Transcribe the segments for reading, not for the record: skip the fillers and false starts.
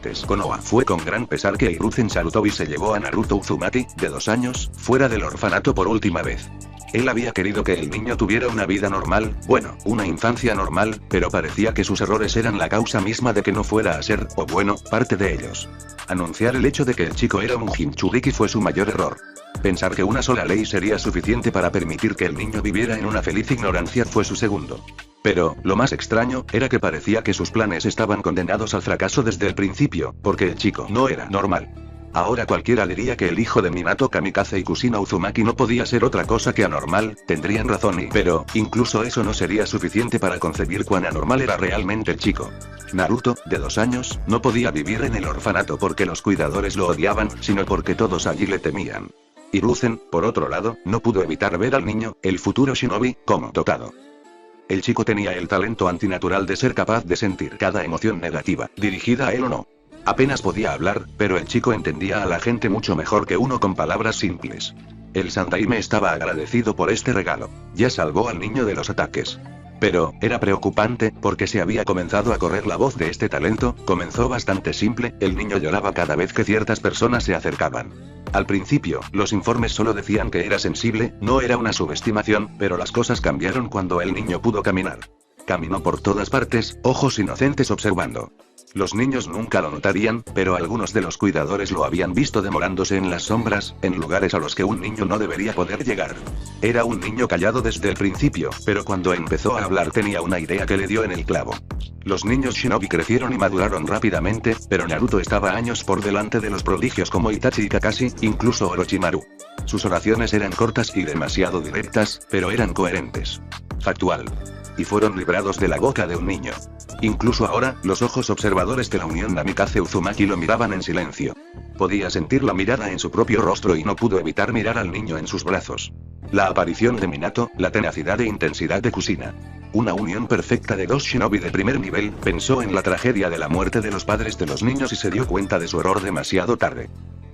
diferentes. Konoha fue con gran pesar que Hiruzen Sarutobi se llevó a Naruto Uzumaki, de 2 años, fuera del orfanato por última vez. Él había querido que el niño tuviera una vida normal, bueno, una infancia normal, pero parecía que sus errores eran la causa misma de que no fuera a ser, o bueno, parte de ellos. Anunciar el hecho de que el chico era un Jinchuriki fue su mayor error. Pensar que una sola ley sería suficiente para permitir que el niño viviera en una feliz ignorancia fue su segundo. Pero, lo más extraño, era que parecía que sus planes estaban condenados al fracaso desde el principio, porque el chico no era normal. Ahora cualquiera diría que el hijo de Minato Kamikaze y Kushina Uzumaki no podía ser otra cosa que anormal, tendrían razón pero, incluso eso no sería suficiente para concebir cuán anormal era realmente el chico. Naruto, de 2 años, no podía vivir en el orfanato porque los cuidadores lo odiaban, sino porque todos allí le temían. Hiruzen, por otro lado, no pudo evitar ver al niño, el futuro shinobi, como tocado. El chico tenía el talento antinatural de ser capaz de sentir cada emoción negativa, dirigida a él o no. Apenas podía hablar, pero el chico entendía a la gente mucho mejor que uno con palabras simples. El Sandaime estaba agradecido por este regalo. Ya salvó al niño de los ataques. Pero, era preocupante, porque se había comenzado a correr la voz de este talento. Comenzó bastante simple, el niño lloraba cada vez que ciertas personas se acercaban. Al principio, los informes solo decían que era sensible, no era una subestimación, pero las cosas cambiaron cuando el niño pudo caminar. Caminó por todas partes, ojos inocentes observando. Los niños nunca lo notarían, pero algunos de los cuidadores lo habían visto demorándose en las sombras, en lugares a los que un niño no debería poder llegar. Era un niño callado desde el principio, pero cuando empezó a hablar tenía una idea que le dio en el clavo. Los niños shinobi crecieron y maduraron rápidamente, pero Naruto estaba años por delante de los prodigios como Itachi y Kakashi, incluso Orochimaru. Sus oraciones eran cortas y demasiado directas, pero eran coherentes. Factual. Y fueron librados de la boca de un niño. Incluso ahora, los ojos observadores de la unión Namikaze Uzumaki lo miraban en silencio. Podía sentir la mirada en su propio rostro y no pudo evitar mirar al niño en sus brazos. La aparición de Minato, la tenacidad e intensidad de Kushina. Una unión perfecta de 2 shinobi de primer nivel, pensó en la tragedia de la muerte de los padres de los niños y se dio cuenta de su error demasiado tarde.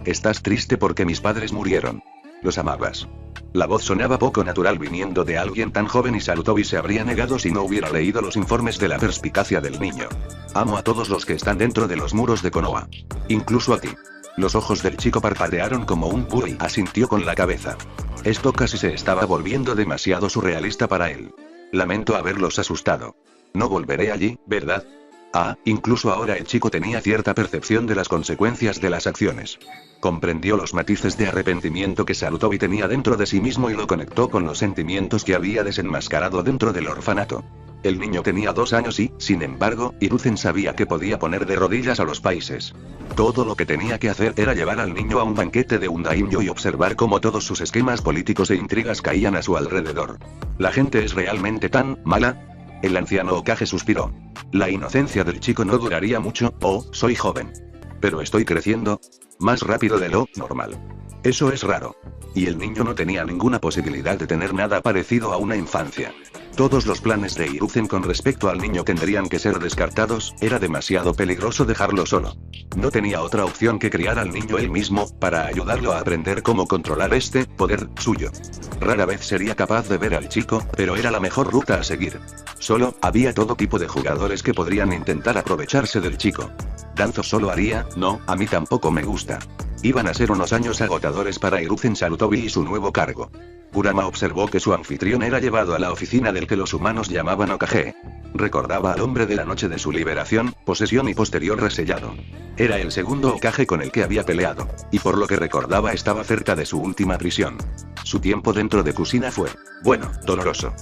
Estás triste porque mis padres murieron. Los amabas. La voz sonaba poco natural viniendo de alguien tan joven y Sarutobi se habría negado si no hubiera leído los informes de la perspicacia del niño. Amo a todos los que están dentro de los muros de Konoha. Incluso a ti. Los ojos del chico parpadearon como un puro y asintió con la cabeza. Esto casi se estaba volviendo demasiado surrealista para él. Lamento haberlos asustado. No volveré allí, ¿verdad? Incluso ahora el chico tenía cierta percepción de las consecuencias de las acciones. Comprendió los matices de arrepentimiento que Sarutobi tenía dentro de sí mismo y lo conectó con los sentimientos que había desenmascarado dentro del orfanato. El niño tenía 2 años y, sin embargo, Hiruzen sabía que podía poner de rodillas a los países. Todo lo que tenía que hacer era llevar al niño a un banquete de un daimyo y observar cómo todos sus esquemas políticos e intrigas caían a su alrededor. ¿La gente es realmente tan mala? El anciano Hokage suspiró. La inocencia del chico no duraría mucho, soy joven. Pero estoy creciendo más rápido de lo normal. Eso es raro. Y el niño no tenía ninguna posibilidad de tener nada parecido a una infancia. Todos los planes de Hiruzen con respecto al niño tendrían que ser descartados, era demasiado peligroso dejarlo solo. No tenía otra opción que criar al niño él mismo, para ayudarlo a aprender cómo controlar este poder suyo. Rara vez sería capaz de ver al chico, pero era la mejor ruta a seguir. Solo, había todo tipo de jugadores que podrían intentar aprovecharse del chico. Danzo solo haría, no, a mí tampoco me gusta. Iban a ser unos años agotadores para Hiruzen Sarutobi y su nuevo cargo. Kurama observó que su anfitrión era llevado a la oficina del que los humanos llamaban Hokage. Recordaba al hombre de la noche de su liberación, posesión y posterior resellado. Era el segundo Hokage con el que había peleado, y por lo que recordaba estaba cerca de su última prisión. Su tiempo dentro de Kushina fue, bueno, doloroso.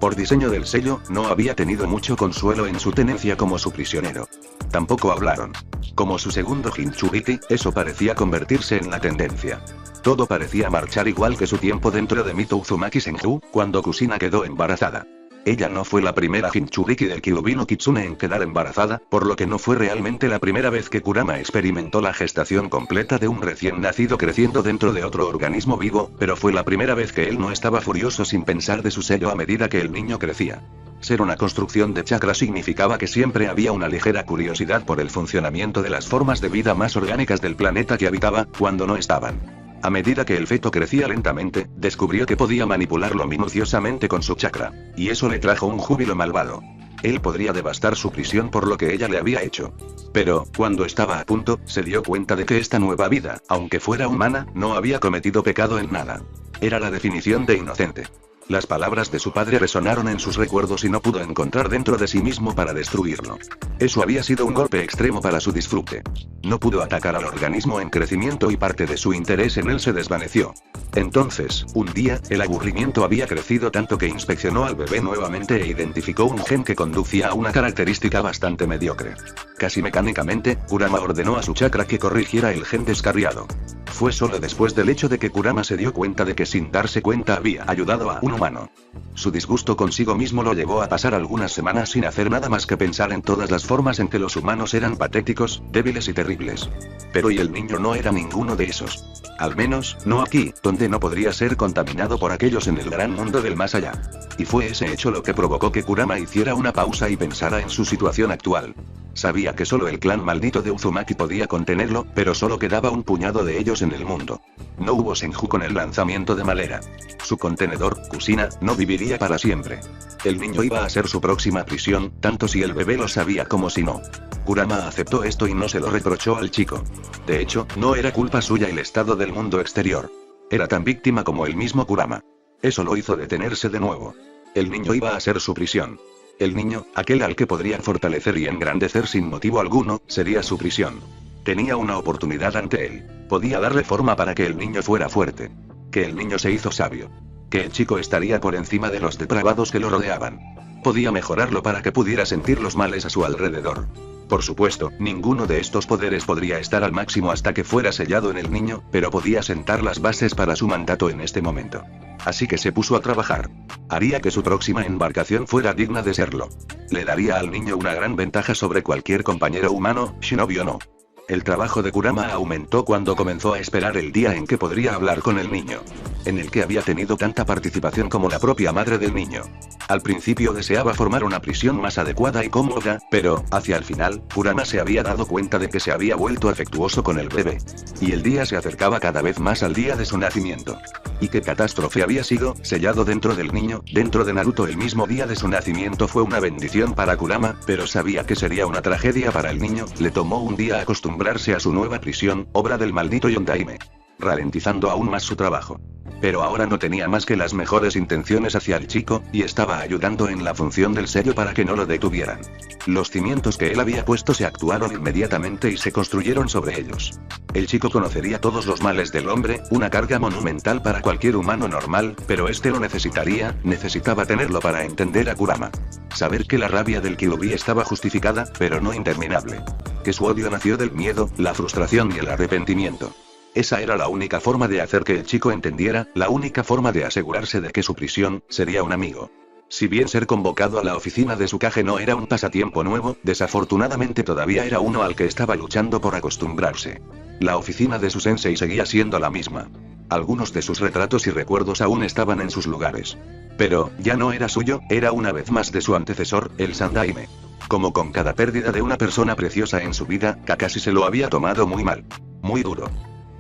Por diseño del sello, no había tenido mucho consuelo en su tenencia como su prisionero. Tampoco hablaron. Como su segundo Jinchuriki, eso parecía convertirse en la tendencia. Todo parecía marchar igual que su tiempo dentro de Mito Uzumaki Senju, cuando Kushina quedó embarazada. Ella no fue la primera Jinchuriki del Kyuubi no Kitsune en quedar embarazada, por lo que no fue realmente la primera vez que Kurama experimentó la gestación completa de un recién nacido creciendo dentro de otro organismo vivo, pero fue la primera vez que él no estaba furioso sin pensar de su sello a medida que el niño crecía. Ser una construcción de chakra significaba que siempre había una ligera curiosidad por el funcionamiento de las formas de vida más orgánicas del planeta que habitaba, cuando no estaban. A medida que el feto crecía lentamente, descubrió que podía manipularlo minuciosamente con su chakra. Y eso le trajo un júbilo malvado. Él podría devastar su prisión por lo que ella le había hecho. Pero, cuando estaba a punto, se dio cuenta de que esta nueva vida, aunque fuera humana, no había cometido pecado en nada. Era la definición de inocente. Las palabras de su padre resonaron en sus recuerdos y no pudo encontrar dentro de sí mismo para destruirlo. Eso había sido un golpe extremo para su disfrute. No pudo atacar al organismo en crecimiento y parte de su interés en él se desvaneció. Entonces, un día, el aburrimiento había crecido tanto que inspeccionó al bebé nuevamente e identificó un gen que conducía a una característica bastante mediocre. Casi mecánicamente, Kurama ordenó a su chakra que corrigiera el gen descarriado. Fue solo después del hecho de que Kurama se dio cuenta de que sin darse cuenta había ayudado a un humano. Su disgusto consigo mismo lo llevó a pasar algunas semanas sin hacer nada más que pensar en todas las formas en que los humanos eran patéticos, débiles y terribles. Pero y el niño no era ninguno de esos. Al menos, no aquí, donde no podría ser contaminado por aquellos en el gran mundo del más allá. Y fue ese hecho lo que provocó que Kurama hiciera una pausa y pensara en su situación actual. Sabía que solo el clan maldito de Uzumaki podía contenerlo, pero solo quedaba un puñado de ellos en el mundo. No hubo Senju con el lanzamiento de Malera. Su contenedor, Kusina, no viviría para siempre. El niño iba a ser su próxima prisión, tanto si el bebé lo sabía como si no. Kurama aceptó esto y no se lo reprochó al chico. De hecho, no era culpa suya el estado del mundo exterior. Era tan víctima como el mismo Kurama. Eso lo hizo detenerse de nuevo. El niño iba a ser su prisión. El niño, aquel al que podría fortalecer y engrandecer sin motivo alguno, sería su prisión. Tenía una oportunidad ante él. Podía darle forma para que el niño fuera fuerte. Que el niño se hizo sabio. Que el chico estaría por encima de los depravados que lo rodeaban. Podía mejorarlo para que pudiera sentir los males a su alrededor. Por supuesto, ninguno de estos poderes podría estar al máximo hasta que fuera sellado en el niño, pero podía sentar las bases para su mandato en este momento. Así que se puso a trabajar. Haría que su próxima embarcación fuera digna de serlo. Le daría al niño una gran ventaja sobre cualquier compañero humano, shinobi o no. El trabajo de Kurama aumentó cuando comenzó a esperar el día en que podría hablar con el niño. En el que había tenido tanta participación como la propia madre del niño. Al principio deseaba formar una prisión más adecuada y cómoda, pero, hacia el final, Kurama se había dado cuenta de que se había vuelto afectuoso con el bebé. Y el día se acercaba cada vez más al día de su nacimiento. Y qué catástrofe había sido, sellado dentro del niño, dentro de Naruto el mismo día de su nacimiento fue una bendición para Kurama, pero sabía que sería una tragedia para el niño, le tomó un día acostumbrarse a su nueva prisión, obra del maldito Yondaime. Ralentizando aún más su trabajo. Pero ahora no tenía más que las mejores intenciones hacia el chico, y estaba ayudando en la función del sello para que no lo detuvieran. Los cimientos que él había puesto se actuaron inmediatamente y se construyeron sobre ellos. El chico conocería todos los males del hombre, una carga monumental para cualquier humano normal, pero este lo necesitaba tenerlo para entender a Kurama. Saber que la rabia del Kyuubi estaba justificada, pero no interminable. Que su odio nació del miedo, la frustración y el arrepentimiento. Esa era la única forma de hacer que el chico entendiera, la única forma de asegurarse de que su prisión sería un amigo. Si bien ser convocado a la oficina de Tsukage no era un pasatiempo nuevo, desafortunadamente todavía era uno al que estaba luchando por acostumbrarse. La oficina de su sensei seguía siendo la misma. Algunos de sus retratos y recuerdos aún estaban en sus lugares. Pero, ya no era suyo, era una vez más de su antecesor, el Sandaime. Como con cada pérdida de una persona preciosa en su vida, Kakashi se lo había tomado muy mal. Muy duro.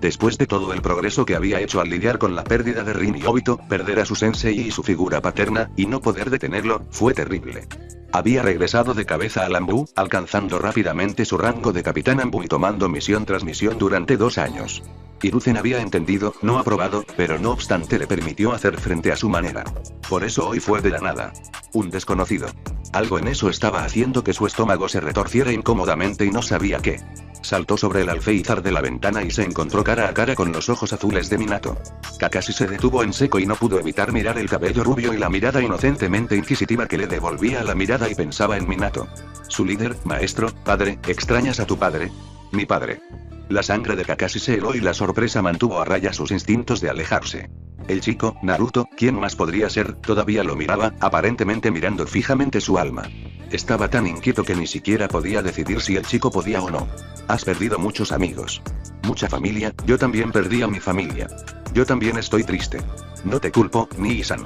Después de todo el progreso que había hecho al lidiar con la pérdida de Rin y Obito, perder a su sensei y su figura paterna, y no poder detenerlo, fue terrible. Había regresado de cabeza al Anbu, alcanzando rápidamente su rango de capitán Anbu y tomando misión tras misión durante 2 años. Hiruzen había entendido, no aprobado, pero no obstante le permitió hacer frente a su manera. Por eso hoy fue de la nada. Un desconocido. Algo en eso estaba haciendo que su estómago se retorciera incómodamente y no sabía qué. Saltó sobre el alféizar de la ventana y se encontró cara a cara con los ojos azules de Minato. Kakashi se detuvo en seco y no pudo evitar mirar el cabello rubio y la mirada inocentemente inquisitiva que le devolvía la mirada y pensaba en Minato. Su líder, maestro, padre, ¿extrañas a tu padre? Mi padre. La sangre de Kakashi se heló y la sorpresa mantuvo a raya sus instintos de alejarse. El chico, Naruto, ¿quién más podría ser? Todavía lo miraba, aparentemente mirando fijamente su alma. Estaba tan inquieto que ni siquiera podía decidir si el chico podía o no. Has perdido muchos amigos. Mucha familia, yo también perdí a mi familia. Yo también estoy triste. No te culpo, Nii-san.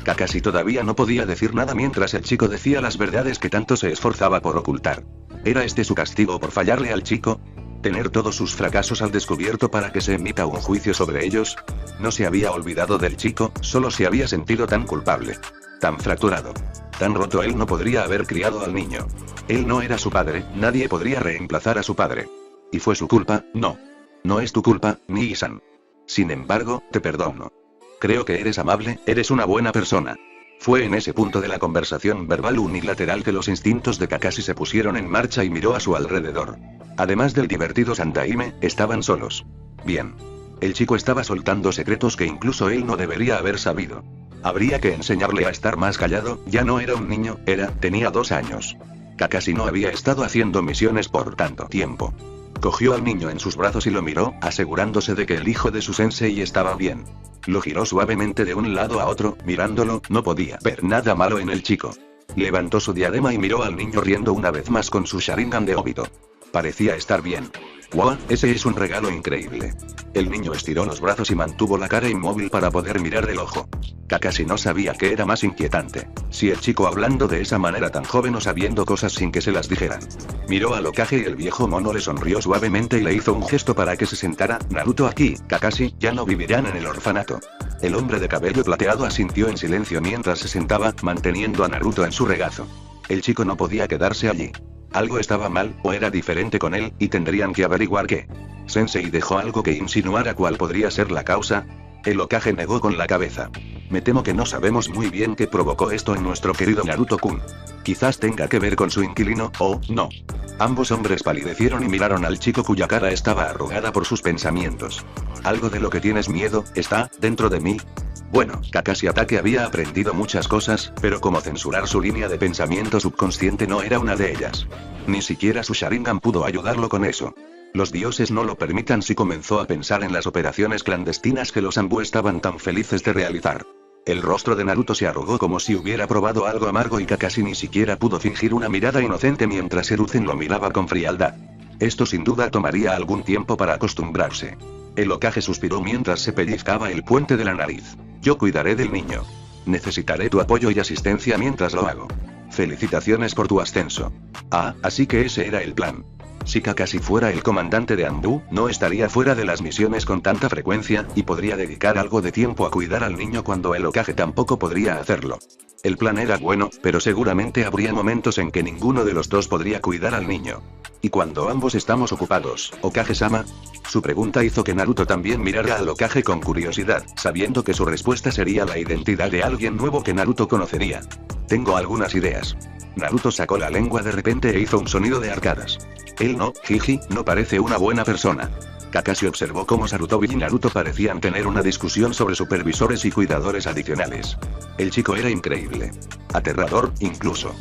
Kakashi todavía no podía decir nada mientras el chico decía las verdades que tanto se esforzaba por ocultar. ¿Era este su castigo por fallarle al chico? ¿Tener todos sus fracasos al descubierto para que se emita un juicio sobre ellos? No se había olvidado del chico, solo se había sentido tan culpable. Tan fracturado. Tan roto él no podría haber criado al niño. Él no era su padre, nadie podría reemplazar a su padre. ¿Y fue su culpa? No. No es tu culpa, Nii-san. Sin embargo, te perdono. Creo que eres amable, eres una buena persona. Fue en ese punto de la conversación verbal unilateral que los instintos de Kakashi se pusieron en marcha y miró a su alrededor. Además del divertido Sandaime, estaban solos. Bien. El chico estaba soltando secretos que incluso él no debería haber sabido. Habría que enseñarle a estar más callado, ya no era un niño, tenía 2 años. Kakashi no había estado haciendo misiones por tanto tiempo. Cogió al niño en sus brazos y lo miró, asegurándose de que el hijo de su sensei estaba bien. Lo giró suavemente de un lado a otro, mirándolo, no podía ver nada malo en el chico. Levantó su diadema y miró al niño riendo una vez más con su Sharingan de Obito. Parecía estar bien. ¡Wow! Ese es un regalo increíble. El niño estiró los brazos y mantuvo la cara inmóvil para poder mirar el ojo. Kakashi no sabía qué era más inquietante. Si el chico hablando de esa manera tan joven o sabiendo cosas sin que se las dijeran. Miró al Hokage y el viejo mono le sonrió suavemente y le hizo un gesto para que se sentara. Naruto aquí, Kakashi, ya no vivirán en el orfanato. El hombre de cabello plateado asintió en silencio mientras se sentaba, manteniendo a Naruto en su regazo. El chico no podía quedarse allí. Algo estaba mal, o era diferente con él, y tendrían que averiguar qué. ¿Sensei dejó algo que insinuara cuál podría ser la causa? El Hokage negó con la cabeza. Me temo que no sabemos muy bien qué provocó esto en nuestro querido Naruto-kun. Quizás tenga que ver con su inquilino, o no. Ambos hombres palidecieron y miraron al chico cuya cara estaba arrugada por sus pensamientos. ¿Algo de lo que tienes miedo, está, dentro de mí? Bueno, Kakashi Atake había aprendido muchas cosas, pero como censurar su línea de pensamiento subconsciente no era una de ellas. Ni siquiera su Sharingan pudo ayudarlo con eso. Los dioses no lo permitan si comenzó a pensar en las operaciones clandestinas que los Anbu estaban tan felices de realizar. El rostro de Naruto se arrugó como si hubiera probado algo amargo y Kakashi ni siquiera pudo fingir una mirada inocente mientras Hiruzen lo miraba con frialdad. Esto sin duda tomaría algún tiempo para acostumbrarse. El Hokage suspiró mientras se pellizcaba el puente de la nariz. Yo cuidaré del niño. Necesitaré tu apoyo y asistencia mientras lo hago. Felicitaciones por tu ascenso. Ah, así que ese era el plan. Si Kakashi fuera el comandante de Anbu, no estaría fuera de las misiones con tanta frecuencia, y podría dedicar algo de tiempo a cuidar al niño cuando el Hokage tampoco podría hacerlo. El plan era bueno, pero seguramente habría momentos en que ninguno de los dos podría cuidar al niño. ¿Y cuando ambos estamos ocupados, Hokage-sama? Su pregunta hizo que Naruto también mirara al Hokage con curiosidad, sabiendo que su respuesta sería la identidad de alguien nuevo que Naruto conocería. Tengo algunas ideas. Naruto sacó la lengua de repente e hizo un sonido de arcadas. Él no, Jiji, no parece una buena persona. Kakashi observó cómo Sarutobi y Naruto parecían tener una discusión sobre supervisores y cuidadores adicionales. El chico era increíble. Aterrador, incluso.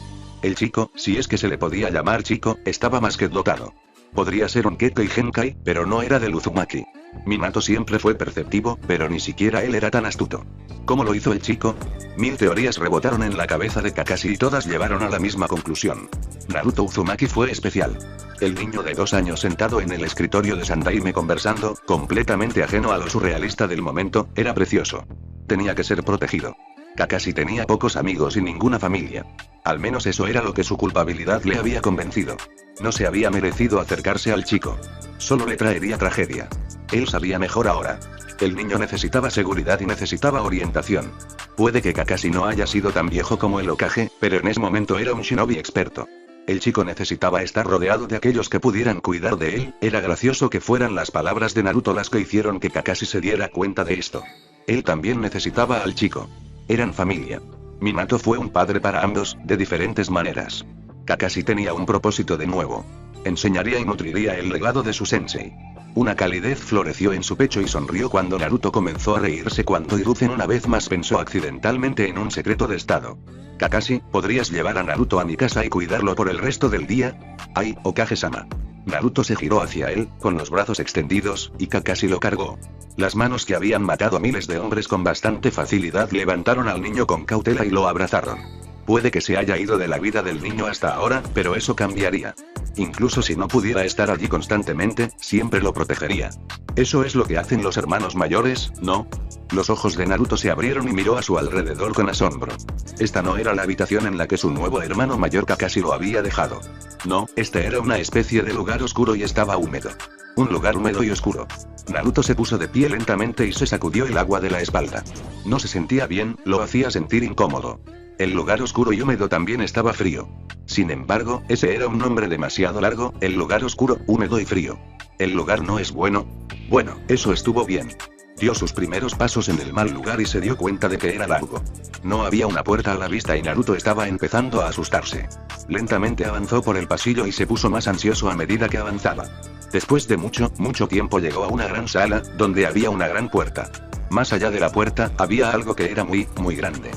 El chico, si es que se le podía llamar chico, estaba más que dotado. Podría ser un Kekkei Genkai, pero no era del Uzumaki. Minato siempre fue perceptivo, pero ni siquiera él era tan astuto. ¿Cómo lo hizo el chico? 1000 teorías rebotaron en la cabeza de Kakashi y todas llevaron a la misma conclusión. Naruto Uzumaki fue especial. El niño de 2 años sentado en el escritorio de Sandaime conversando, completamente ajeno a lo surrealista del momento, era precioso. Tenía que ser protegido. Kakashi tenía pocos amigos y ninguna familia. Al menos eso era lo que su culpabilidad le había convencido. No se había merecido acercarse al chico. Solo le traería tragedia. Él sabía mejor ahora. El niño necesitaba seguridad y necesitaba orientación. Puede que Kakashi no haya sido tan viejo como el Hokage, pero en ese momento era un shinobi experto. El chico necesitaba estar rodeado de aquellos que pudieran cuidar de él. Era gracioso que fueran las palabras de Naruto las que hicieron que Kakashi se diera cuenta de esto. Él también necesitaba al chico. Eran familia. Minato fue un padre para ambos, de diferentes maneras. Kakashi tenía un propósito de nuevo. Enseñaría y nutriría el legado de su sensei. Una calidez floreció en su pecho y sonrió cuando Naruto comenzó a reírse cuando Hiruzen una vez más pensó accidentalmente en un secreto de estado. Kakashi, ¿podrías llevar a Naruto a mi casa y cuidarlo por el resto del día? ¡Ay, Hokage-sama! Naruto se giró hacia él, con los brazos extendidos, y Kakashi lo cargó. Las manos que habían matado a miles de hombres con bastante facilidad levantaron al niño con cautela y lo abrazaron. Puede que se haya ido de la vida del niño hasta ahora, pero eso cambiaría. Incluso si no pudiera estar allí constantemente, siempre lo protegería. Eso es lo que hacen los hermanos mayores, ¿no? Los ojos de Naruto se abrieron y miró a su alrededor con asombro. Esta no era la habitación en la que su nuevo hermano mayor Kakashi lo había dejado. No, este era una especie de lugar oscuro y estaba húmedo. Un lugar húmedo y oscuro. Naruto se puso de pie lentamente y se sacudió el agua de la espalda. No se sentía bien, lo hacía sentir incómodo. El lugar oscuro y húmedo también estaba frío. Sin embargo, ese era un nombre demasiado largo, el lugar oscuro, húmedo y frío. ¿El lugar no es bueno? Bueno, eso estuvo bien. Dio sus primeros pasos en el mal lugar y se dio cuenta de que era largo. No había una puerta a la vista y Naruto estaba empezando a asustarse. Lentamente avanzó por el pasillo y se puso más ansioso a medida que avanzaba. Después de mucho tiempo llegó a una gran sala, donde había una gran puerta. Más allá de la puerta, había algo que era muy grande.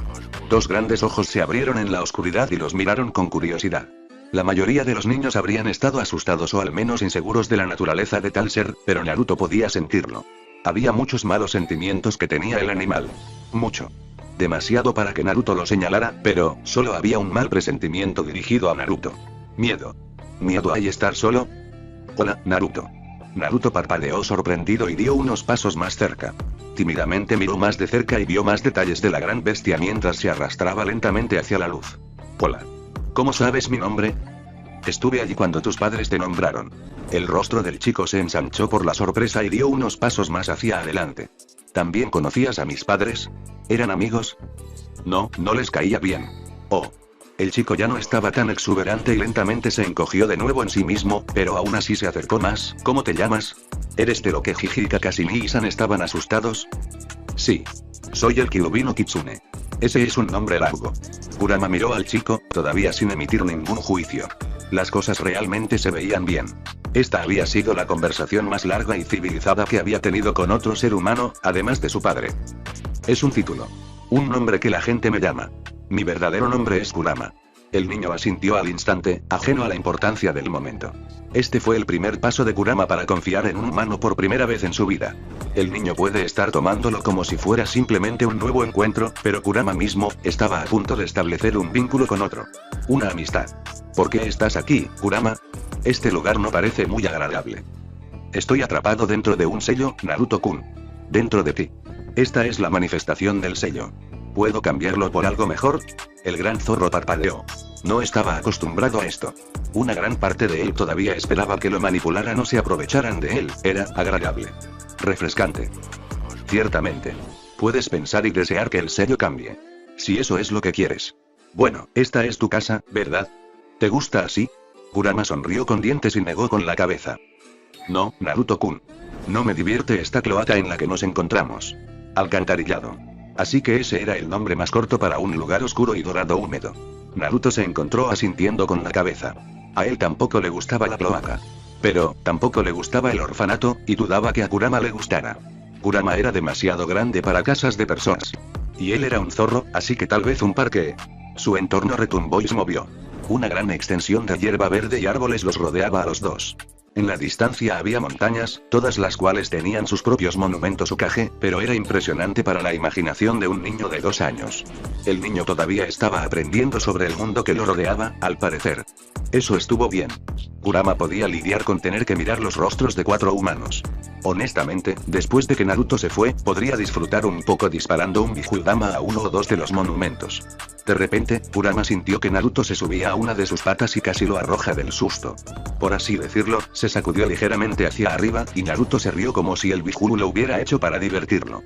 Dos grandes ojos se abrieron en la oscuridad y los miraron con curiosidad. La mayoría de los niños habrían estado asustados o al menos inseguros de la naturaleza de tal ser, pero Naruto podía sentirlo. Había muchos malos sentimientos que tenía el animal. Mucho. Demasiado para que Naruto lo señalara, pero solo había un mal presentimiento dirigido a Naruto. Miedo. ¿Miedo a estar solo? Hola, Naruto. Naruto parpadeó sorprendido y dio unos pasos más cerca. Tímidamente miró más de cerca y vio más detalles de la gran bestia mientras se arrastraba lentamente hacia la luz. Hola. ¿Cómo sabes mi nombre? Estuve allí cuando tus padres te nombraron. El rostro del chico se ensanchó por la sorpresa y dio unos pasos más hacia adelante. ¿También conocías a mis padres? ¿Eran amigos? No, no les caía bien. Oh. El chico ya no estaba tan exuberante y lentamente se encogió de nuevo en sí mismo, pero aún así se acercó más. ¿Cómo te llamas? ¿Eres de lo que Jiji y Kakashi Nii-san estaban asustados? Sí. Soy el Kyubino Kitsune. Ese es un nombre largo. Kurama miró al chico, todavía sin emitir ningún juicio. Las cosas realmente se veían bien. Esta había sido la conversación más larga y civilizada que había tenido con otro ser humano, además de su padre. Es un título. Un nombre que la gente me llama. Mi verdadero nombre es Kurama. El niño asintió al instante, ajeno a la importancia del momento. Este fue el primer paso de Kurama para confiar en un humano por primera vez en su vida. El niño puede estar tomándolo como si fuera simplemente un nuevo encuentro, pero Kurama mismo estaba a punto de establecer un vínculo con otro. Una amistad. ¿Por qué estás aquí, Kurama? Este lugar no parece muy agradable. Estoy atrapado dentro de un sello, Naruto-kun. Dentro de ti. Esta es la manifestación del sello. ¿Puedo cambiarlo por algo mejor? El gran zorro parpadeó. No estaba acostumbrado a esto. Una gran parte de él todavía esperaba que lo manipularan o se aprovecharan de él. Era agradable. Refrescante. Ciertamente. Puedes pensar y desear que el sello cambie. Si eso es lo que quieres. Bueno, esta es tu casa, ¿verdad? ¿Te gusta así? Kurama sonrió con dientes y negó con la cabeza. No, Naruto-kun. No me divierte esta cloaca en la que nos encontramos. Alcantarillado. Así que ese era el nombre más corto para un lugar oscuro y dorado húmedo. Naruto se encontró asintiendo con la cabeza. A él tampoco le gustaba la cloaca. Pero, tampoco le gustaba el orfanato, y dudaba que a Kurama le gustara. Kurama era demasiado grande para casas de personas. Y él era un zorro, así que tal vez un parque. Su entorno retumbó y se movió. Una gran extensión de hierba verde y árboles los rodeaba a los dos. En la distancia había montañas, todas las cuales tenían sus propios monumentos Hokage, pero era impresionante para la imaginación de un niño de 2 años. El niño todavía estaba aprendiendo sobre el mundo que lo rodeaba, al parecer. Eso estuvo bien. Kurama podía lidiar con tener que mirar los rostros de 4 humanos. Honestamente, después de que Naruto se fue, podría disfrutar un poco disparando un Bijudama a 1 o 2 de los monumentos. De repente, Kurama sintió que Naruto se subía a una de sus patas y casi lo arroja del susto. Por así decirlo, se sacudió ligeramente hacia arriba, y Naruto se rió como si el Bijuru lo hubiera hecho para divertirlo.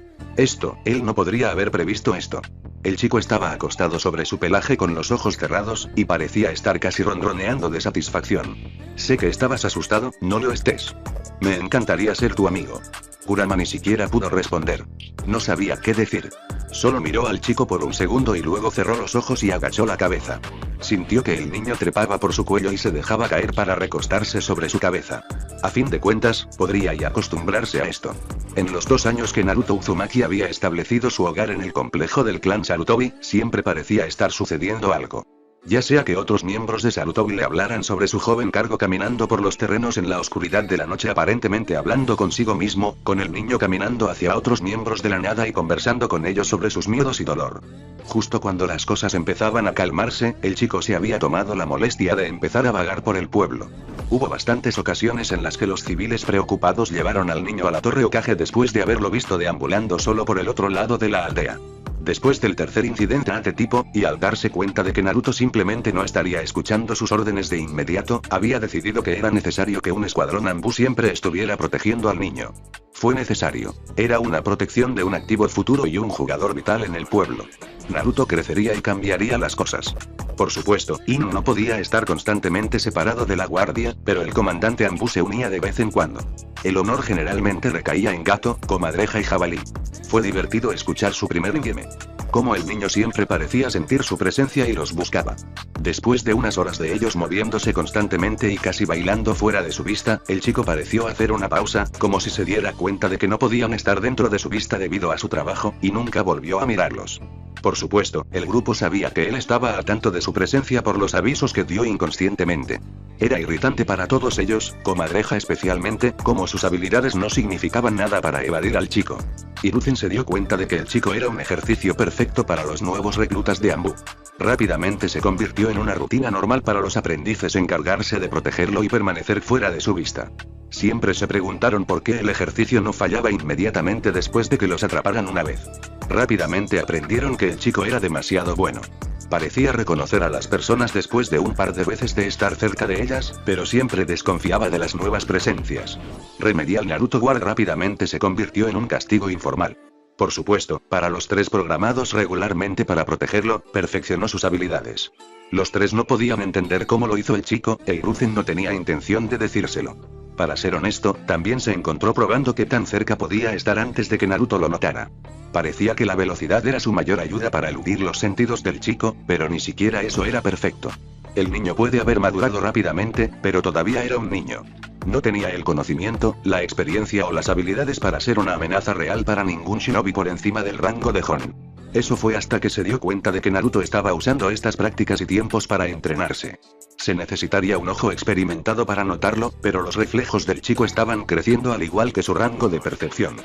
Él no podría haber previsto esto. El chico estaba acostado sobre su pelaje con los ojos cerrados, y parecía estar casi ronroneando de satisfacción. Sé que estabas asustado, no lo estés. Me encantaría ser tu amigo. Kurama ni siquiera pudo responder. No sabía qué decir. Solo miró al chico por un segundo y luego cerró los ojos y agachó la cabeza. Sintió que el niño trepaba por su cuello y se dejaba caer para recostarse sobre su cabeza. A fin de cuentas, podría ya acostumbrarse a esto. En los 2 años que Naruto Uzumaki había establecido su hogar en el complejo del clan Sarutobi, siempre parecía estar sucediendo algo. Ya sea que otros miembros de Sarutobi le hablaran sobre su joven cargo caminando por los terrenos en la oscuridad de la noche aparentemente hablando consigo mismo, con el niño caminando hacia otros miembros de la nada y conversando con ellos sobre sus miedos y dolor. Justo cuando las cosas empezaban a calmarse, el chico se había tomado la molestia de empezar a vagar por el pueblo. Hubo bastantes ocasiones en las que los civiles preocupados llevaron al niño a la torre Hokage después de haberlo visto deambulando solo por el otro lado de la aldea. Después del tercer incidente de tipo, y al darse cuenta de que Naruto simplemente no estaría escuchando sus órdenes de inmediato, había decidido que era necesario que un escuadrón Anbu siempre estuviera protegiendo al niño. Fue necesario. Era una protección de un activo futuro y un jugador vital en el pueblo. Naruto crecería y cambiaría las cosas. Por supuesto, In no podía estar constantemente separado de la guardia, pero el comandante Anbu se unía de vez en cuando. El honor generalmente recaía en Gato, Comadreja y Jabalí. Fue divertido escuchar su primer ingame. Como el niño siempre parecía sentir su presencia y los buscaba. Después de unas horas de ellos moviéndose constantemente y casi bailando fuera de su vista, el chico pareció hacer una pausa, como si se diera cuenta de que no podían estar dentro de su vista debido a su trabajo, y nunca volvió a mirarlos. Por supuesto, el grupo sabía que él estaba al tanto de su presencia por los avisos que dio inconscientemente. Era irritante para todos ellos, Comadreja especialmente, como sus habilidades no significaban nada para evadir al chico. Hiruzen se dio cuenta de que el chico era un ejercicio perfecto para los nuevos reclutas de Anbu. Rápidamente se convirtió en una rutina normal para los aprendices encargarse de protegerlo y permanecer fuera de su vista. Siempre se preguntaron por qué el ejercicio no fallaba inmediatamente después de que los atraparan una vez. Rápidamente aprendieron que el chico era demasiado bueno. Parecía reconocer a las personas después de un par de veces de estar cerca de ellas, pero siempre desconfiaba de las nuevas presencias. Remedial Naruto Guard rápidamente se convirtió en un castigo informal. Por supuesto, para los tres programados regularmente para protegerlo, perfeccionó sus habilidades. Los tres no podían entender cómo lo hizo el chico, e Hiruzen no tenía intención de decírselo. Para ser honesto, también se encontró probando qué tan cerca podía estar antes de que Naruto lo notara. Parecía que la velocidad era su mayor ayuda para eludir los sentidos del chico, pero ni siquiera eso era perfecto. El niño puede haber madurado rápidamente, pero todavía era un niño. No tenía el conocimiento, la experiencia o las habilidades para ser una amenaza real para ningún shinobi por encima del rango de Jonin. Eso fue hasta que se dio cuenta de que Naruto estaba usando estas prácticas y tiempos para entrenarse. Se necesitaría un ojo experimentado para notarlo, pero los reflejos del chico estaban creciendo al igual que su rango de percepción.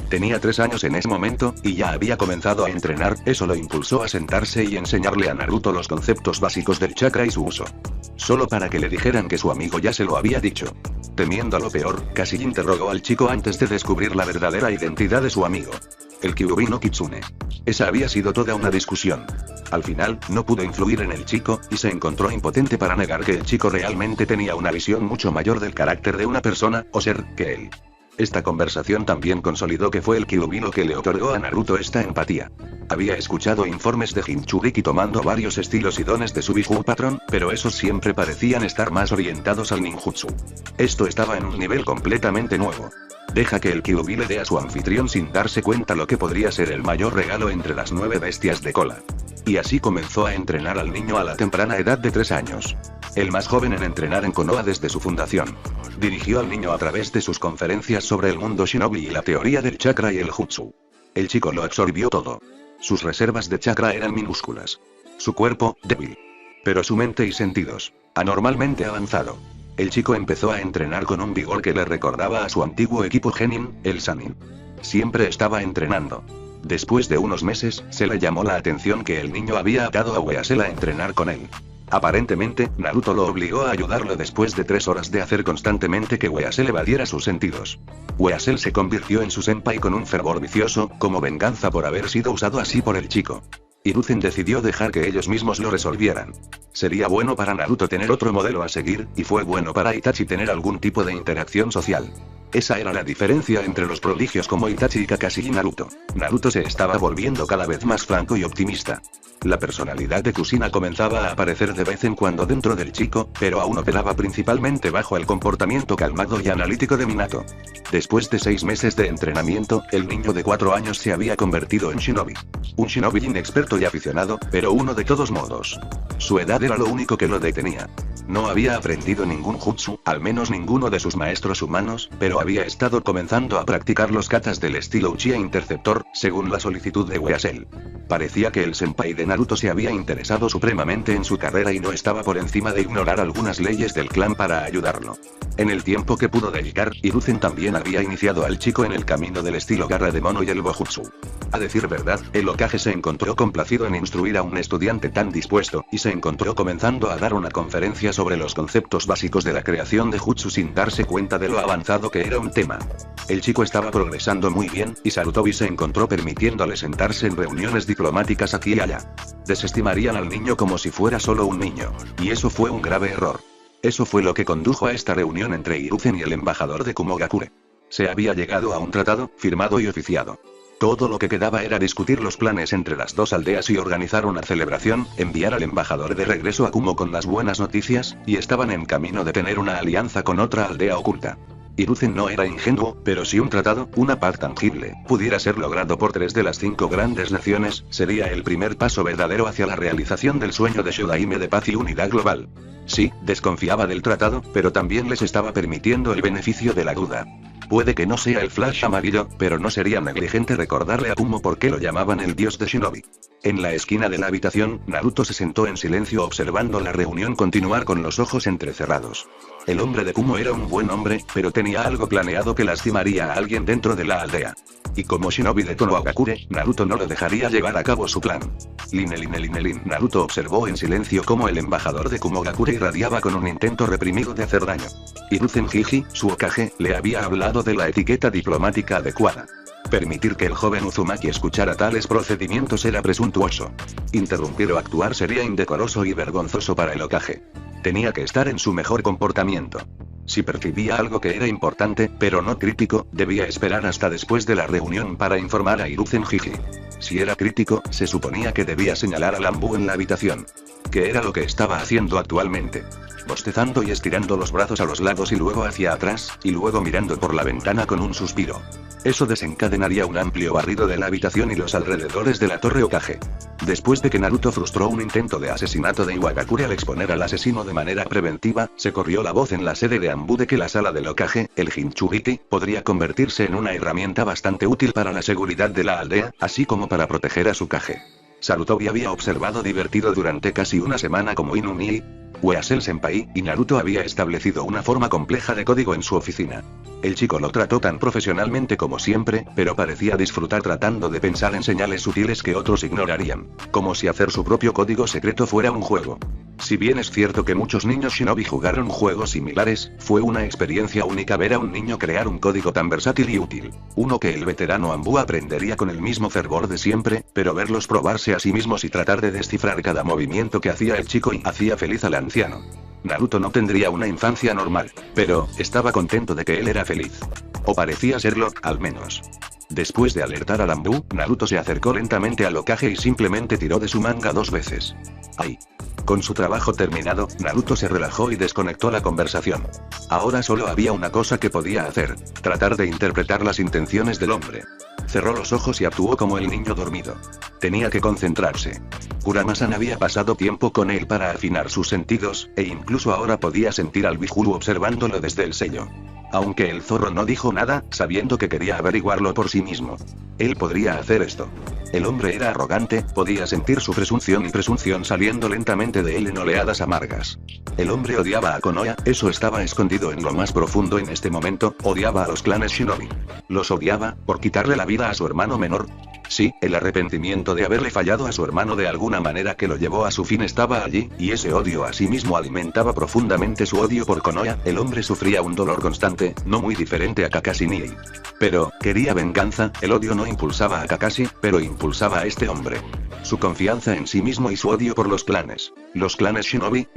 Tenía 3 años en ese momento, y ya había comenzado a entrenar, eso lo impulsó a sentarse y enseñarle a Naruto los conceptos básicos del chakra y su uso. Solo para que le dijeran que su amigo ya se lo había dicho. Temiendo a lo peor, Kashigi interrogó al chico antes de descubrir la verdadera identidad de su amigo. El Kyuubi no Kitsune. Esa había sido toda una discusión. Al final, no pudo influir en el chico, y se encontró impotente para negar que el chico realmente tenía una visión mucho mayor del carácter de una persona, o ser, que él. Esta conversación también consolidó que fue el Kyuubi lo que le otorgó a Naruto esta empatía. Había escuchado informes de Jinchuriki tomando varios estilos y dones de su Biju Patron, pero esos siempre parecían estar más orientados al ninjutsu. Esto estaba en un nivel completamente nuevo. Deja que el Kyuubi le dé a su anfitrión sin darse cuenta lo que podría ser el mayor regalo entre las 9 bestias de cola. Y así comenzó a entrenar al niño a la temprana edad de 3 años. El más joven en entrenar en Konoha desde su fundación. Dirigió al niño a través de sus conferencias sobre el mundo shinobi y la teoría del chakra y el jutsu. El chico lo absorbió todo. Sus reservas de chakra eran minúsculas. Su cuerpo, débil. Pero su mente y sentidos, anormalmente avanzado. El chico empezó a entrenar con un vigor que le recordaba a su antiguo equipo Genin, el Sanin. Siempre estaba entrenando. Después de unos meses, se le llamó la atención que el niño había atado a Weasel a entrenar con él. Aparentemente, Naruto lo obligó a ayudarlo después de 3 horas de hacer constantemente que Weasel evadiera sus sentidos. Weasel se convirtió en su senpai con un fervor vicioso, como venganza por haber sido usado así por el chico. Hiruzen decidió dejar que ellos mismos lo resolvieran. Sería bueno para Naruto tener otro modelo a seguir, y fue bueno para Itachi tener algún tipo de interacción social. Esa era la diferencia entre los prodigios como Itachi y Kakashi y Naruto. Naruto se estaba volviendo cada vez más franco y optimista. La personalidad de Kushina comenzaba a aparecer de vez en cuando dentro del chico, pero aún operaba principalmente bajo el comportamiento calmado y analítico de Minato. Después de 6 meses de entrenamiento, el niño de 4 años se había convertido en shinobi. Un shinobi inexperto y aficionado, pero uno de todos modos. Su edad era lo único que lo detenía. No había aprendido ningún jutsu, al menos ninguno de sus maestros humanos, pero había estado comenzando a practicar los katas del estilo Uchiha Interceptor, según la solicitud de Weasel. Parecía que el senpai de Naruto se había interesado supremamente en su carrera y no estaba por encima de ignorar algunas leyes del clan para ayudarlo. En el tiempo que pudo dedicar, Hiruzen también había iniciado al chico en el camino del estilo garra de mono y el bojutsu. A decir verdad, el Hokage se encontró complacido en instruir a un estudiante tan dispuesto, y se encontró comenzando a dar una conferencia sobre los conceptos básicos de la creación de jutsu sin darse cuenta de lo avanzado que era un tema. El chico estaba progresando muy bien, y Sarutobi se encontró permitiéndole sentarse en reuniones diplomáticas aquí y allá. Desestimarían al niño como si fuera solo un niño, y eso fue un grave error. Eso fue lo que condujo a esta reunión entre Hiruzen y el embajador de Kumogakure. Se había llegado a un tratado, firmado y oficiado. Todo lo que quedaba era discutir los planes entre las dos aldeas y organizar una celebración, enviar al embajador de regreso a Kumo con las buenas noticias, y estaban en camino de tener una alianza con otra aldea oculta. Hiruzen no era ingenuo, pero si un tratado, una paz tangible, pudiera ser logrado por 3 de las 5 grandes naciones, sería el primer paso verdadero hacia la realización del sueño de Shodaime de paz y unidad global. Sí, desconfiaba del tratado, pero también les estaba permitiendo el beneficio de la duda. Puede que no sea el Flash amarillo, pero no sería negligente recordarle a Kumo por qué lo llamaban el dios de Shinobi. En la esquina de la habitación, Naruto se sentó en silencio observando la reunión continuar con los ojos entrecerrados. El hombre de Kumo era un buen hombre, pero tenía algo planeado que lastimaría a alguien dentro de la aldea. Y como Shinobi de Konohagakure, Naruto no lo dejaría llevar a cabo su plan. Line. Naruto observó en silencio cómo el embajador de Kumogakure irradiaba con un intento reprimido de hacer daño. Hiruzen Jiji, su Hokage, le había hablado de la etiqueta diplomática adecuada. Permitir que el joven Uzumaki escuchara tales procedimientos era presuntuoso. Interrumpir o actuar sería indecoroso y vergonzoso para el Hokage. Tenía que estar en su mejor comportamiento. Si percibía algo que era importante, pero no crítico, debía esperar hasta después de la reunión para informar a Hiruzen Jiji. Si era crítico, se suponía que debía señalar a Lambu en la habitación. ¿Qué era lo que estaba haciendo actualmente? Bostezando y estirando los brazos a los lados y luego hacia atrás, y luego mirando por la ventana con un suspiro. Eso desencadenaría un amplio barrido de la habitación y los alrededores de la torre Hokage. Después de que Naruto frustró un intento de asesinato de Iwagakure al exponer al asesino de manera preventiva, se corrió la voz en la sede de Anbu de que la sala del Hokage, el Jinchuriki, podría convertirse en una herramienta bastante útil para la seguridad de la aldea, así como para proteger a su Kage. Sarutobi había observado divertido durante casi una semana como Inumii, Weasel-senpai, y Naruto había establecido una forma compleja de código en su oficina. El chico lo trató tan profesionalmente como siempre, pero parecía disfrutar tratando de pensar en señales sutiles que otros ignorarían. Como si hacer su propio código secreto fuera un juego. Si bien es cierto que muchos niños shinobi jugaron juegos similares, fue una experiencia única ver a un niño crear un código tan versátil y útil. Uno que el veterano Anbu aprendería con el mismo fervor de siempre, pero verlos probarse a sí mismos y tratar de descifrar cada movimiento que hacía el chico y hacía feliz al anciano. Naruto no tendría una infancia normal, pero estaba contento de que él era feliz. O parecía serlo, al menos. Después de alertar a Lambu, Naruto se acercó lentamente al Hokage y simplemente tiró de su manga 2 veces. ¡Ay! Con su trabajo terminado, Naruto se relajó y desconectó la conversación. Ahora solo había una cosa que podía hacer: tratar de interpretar las intenciones del hombre. Cerró los ojos y actuó como el niño dormido. Tenía que concentrarse. Kurama-san había pasado tiempo con él para afinar sus sentidos, e incluso ahora podía sentir al Bihuru observándolo desde el sello. Aunque el zorro no dijo nada, sabiendo que quería averiguarlo por sí mismo. Él podría hacer esto. El hombre era arrogante, podía sentir su presunción y presunción saliendo lentamente de él en oleadas amargas. El hombre odiaba a Konoha, eso estaba escondido en lo más profundo en este momento, odiaba a los clanes shinobi. Los odiaba, por quitarle la vida a su hermano menor. Sí, el arrepentimiento de haberle fallado a su hermano de alguna manera que lo llevó a su fin estaba allí, y ese odio a sí mismo alimentaba profundamente su odio por Konoha. El hombre sufría un dolor constante, no muy diferente a Kakashi Nii. Pero, quería venganza. El odio no impulsaba a Kakashi, pero impulsaba a este hombre. Su confianza en sí mismo y su odio por los clanes shinobi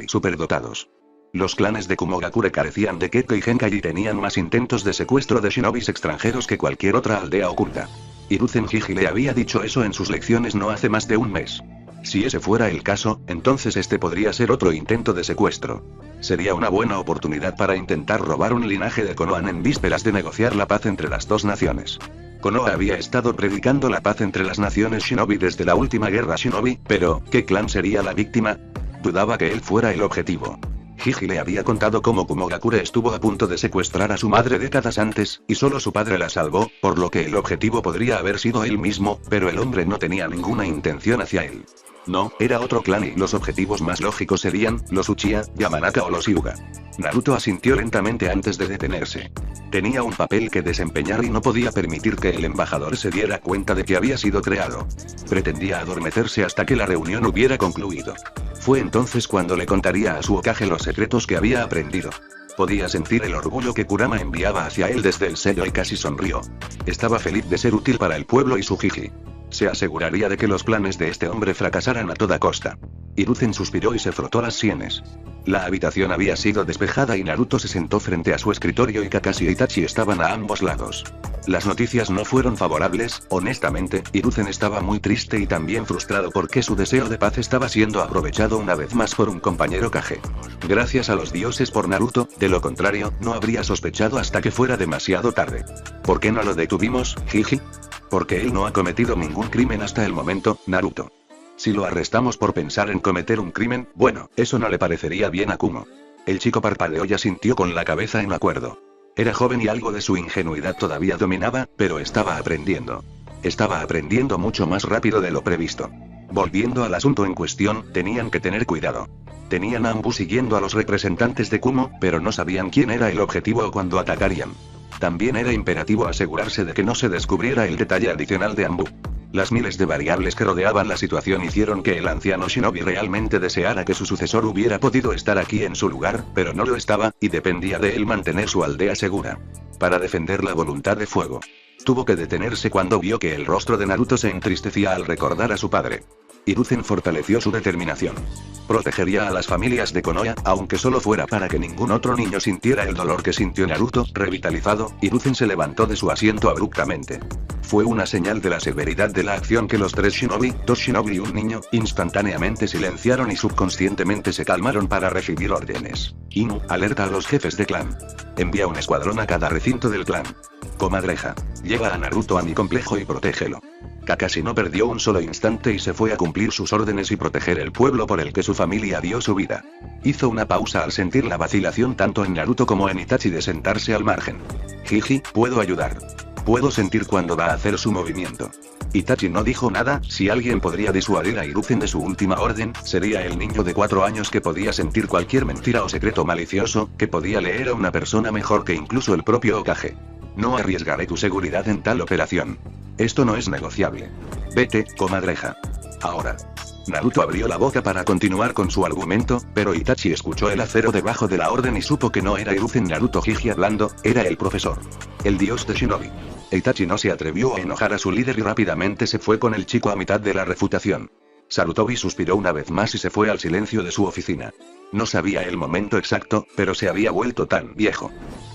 superdotados. Los clanes de Kumogakure carecían de Kekko y Genkai y tenían más intentos de secuestro de shinobis extranjeros que cualquier otra aldea oculta. Hiruzen Jiji le había dicho eso en sus lecciones no hace más de un mes. Si ese fuera el caso, entonces este podría ser otro intento de secuestro. Sería una buena oportunidad para intentar robar un linaje de Konoha en vísperas de negociar la paz entre las dos naciones. Konoha había estado predicando la paz entre las naciones shinobi desde la última guerra shinobi, pero, ¿qué clan sería la víctima? Dudaba que él fuera el objetivo. Jiji le había contado cómo Kumogakure estuvo a punto de secuestrar a su madre décadas antes, y solo su padre la salvó, por lo que el objetivo podría haber sido él mismo, pero el hombre no tenía ninguna intención hacia él. No, era otro clan y los objetivos más lógicos serían, los Uchiha, Yamanaka o los Hyuga. Naruto asintió lentamente antes de detenerse. Tenía un papel que desempeñar y no podía permitir que el embajador se diera cuenta de que había sido creado. Pretendía adormecerse hasta que la reunión hubiera concluido. Fue entonces cuando le contaría a su Hokage los secretos que había aprendido. Podía sentir el orgullo que Kurama enviaba hacia él desde el sello y casi sonrió. Estaba feliz de ser útil para el pueblo y su Jiji. Se aseguraría de que los planes de este hombre fracasaran a toda costa. Hiruzen suspiró y se frotó las sienes. La habitación había sido despejada y Naruto se sentó frente a su escritorio y Kakashi e Itachi estaban a ambos lados. Las noticias no fueron favorables, honestamente. Hiruzen estaba muy triste y también frustrado porque su deseo de paz estaba siendo aprovechado una vez más por un compañero Kage. Gracias a los dioses por Naruto, de lo contrario, no habría sospechado hasta que fuera demasiado tarde. ¿Por qué no lo detuvimos, Jiji? Porque él no ha cometido ningún crimen hasta el momento, Naruto. Si lo arrestamos por pensar en cometer un crimen, bueno, eso no le parecería bien a Kumo. El chico parpadeó y asintió con la cabeza en acuerdo. Era joven y algo de su ingenuidad todavía dominaba, pero estaba aprendiendo. Estaba aprendiendo mucho más rápido de lo previsto. Volviendo al asunto en cuestión, tenían que tener cuidado. Tenían a Anbu siguiendo a los representantes de Kumo, pero no sabían quién era el objetivo o cuándo atacarían. También era imperativo asegurarse de que no se descubriera el detalle adicional de Anbu. Las miles de variables que rodeaban la situación hicieron que el anciano Shinobi realmente deseara que su sucesor hubiera podido estar aquí en su lugar, pero no lo estaba, y dependía de él mantener su aldea segura. Para defender la voluntad de fuego. Tuvo que detenerse cuando vio que el rostro de Naruto se entristecía al recordar a su padre. Hiruzen fortaleció su determinación. Protegería a las familias de Konoha, aunque solo fuera para que ningún otro niño sintiera el dolor que sintió Naruto. Revitalizado, Hiruzen se levantó de su asiento abruptamente. Fue una señal de la severidad de la acción que los 3 shinobi, 2 shinobi y un niño, instantáneamente silenciaron y subconscientemente se calmaron para recibir órdenes. Inu, alerta a los jefes de clan. Envía un escuadrón a cada recinto del clan. Comadreja, lleva a Naruto a mi complejo y protégelo. Kakashi no perdió un solo instante y se fue a cumplir sus órdenes y proteger el pueblo por el que su familia dio su vida. Hizo una pausa al sentir la vacilación tanto en Naruto como en Itachi de sentarse al margen. Jiji, puedo ayudar. Puedo sentir cuándo va a hacer su movimiento. Itachi no dijo nada. Si alguien podría disuadir a Hiruzen de su última orden, sería el niño de 4 años que podía sentir cualquier mentira o secreto malicioso, que podía leer a una persona mejor que incluso el propio Hokage. No arriesgaré tu seguridad en tal operación. Esto no es negociable. Vete, comadreja. Ahora. Naruto abrió la boca para continuar con su argumento, pero Itachi escuchó el acero debajo de la orden y supo que no era Hiruzen Naruto Jiji hablando, era el profesor. El dios de Shinobi. Itachi no se atrevió a enojar a su líder y rápidamente se fue con el chico a mitad de la refutación. Sarutobi suspiró una vez más y se fue al silencio de su oficina. No sabía el momento exacto, pero se había vuelto tan viejo.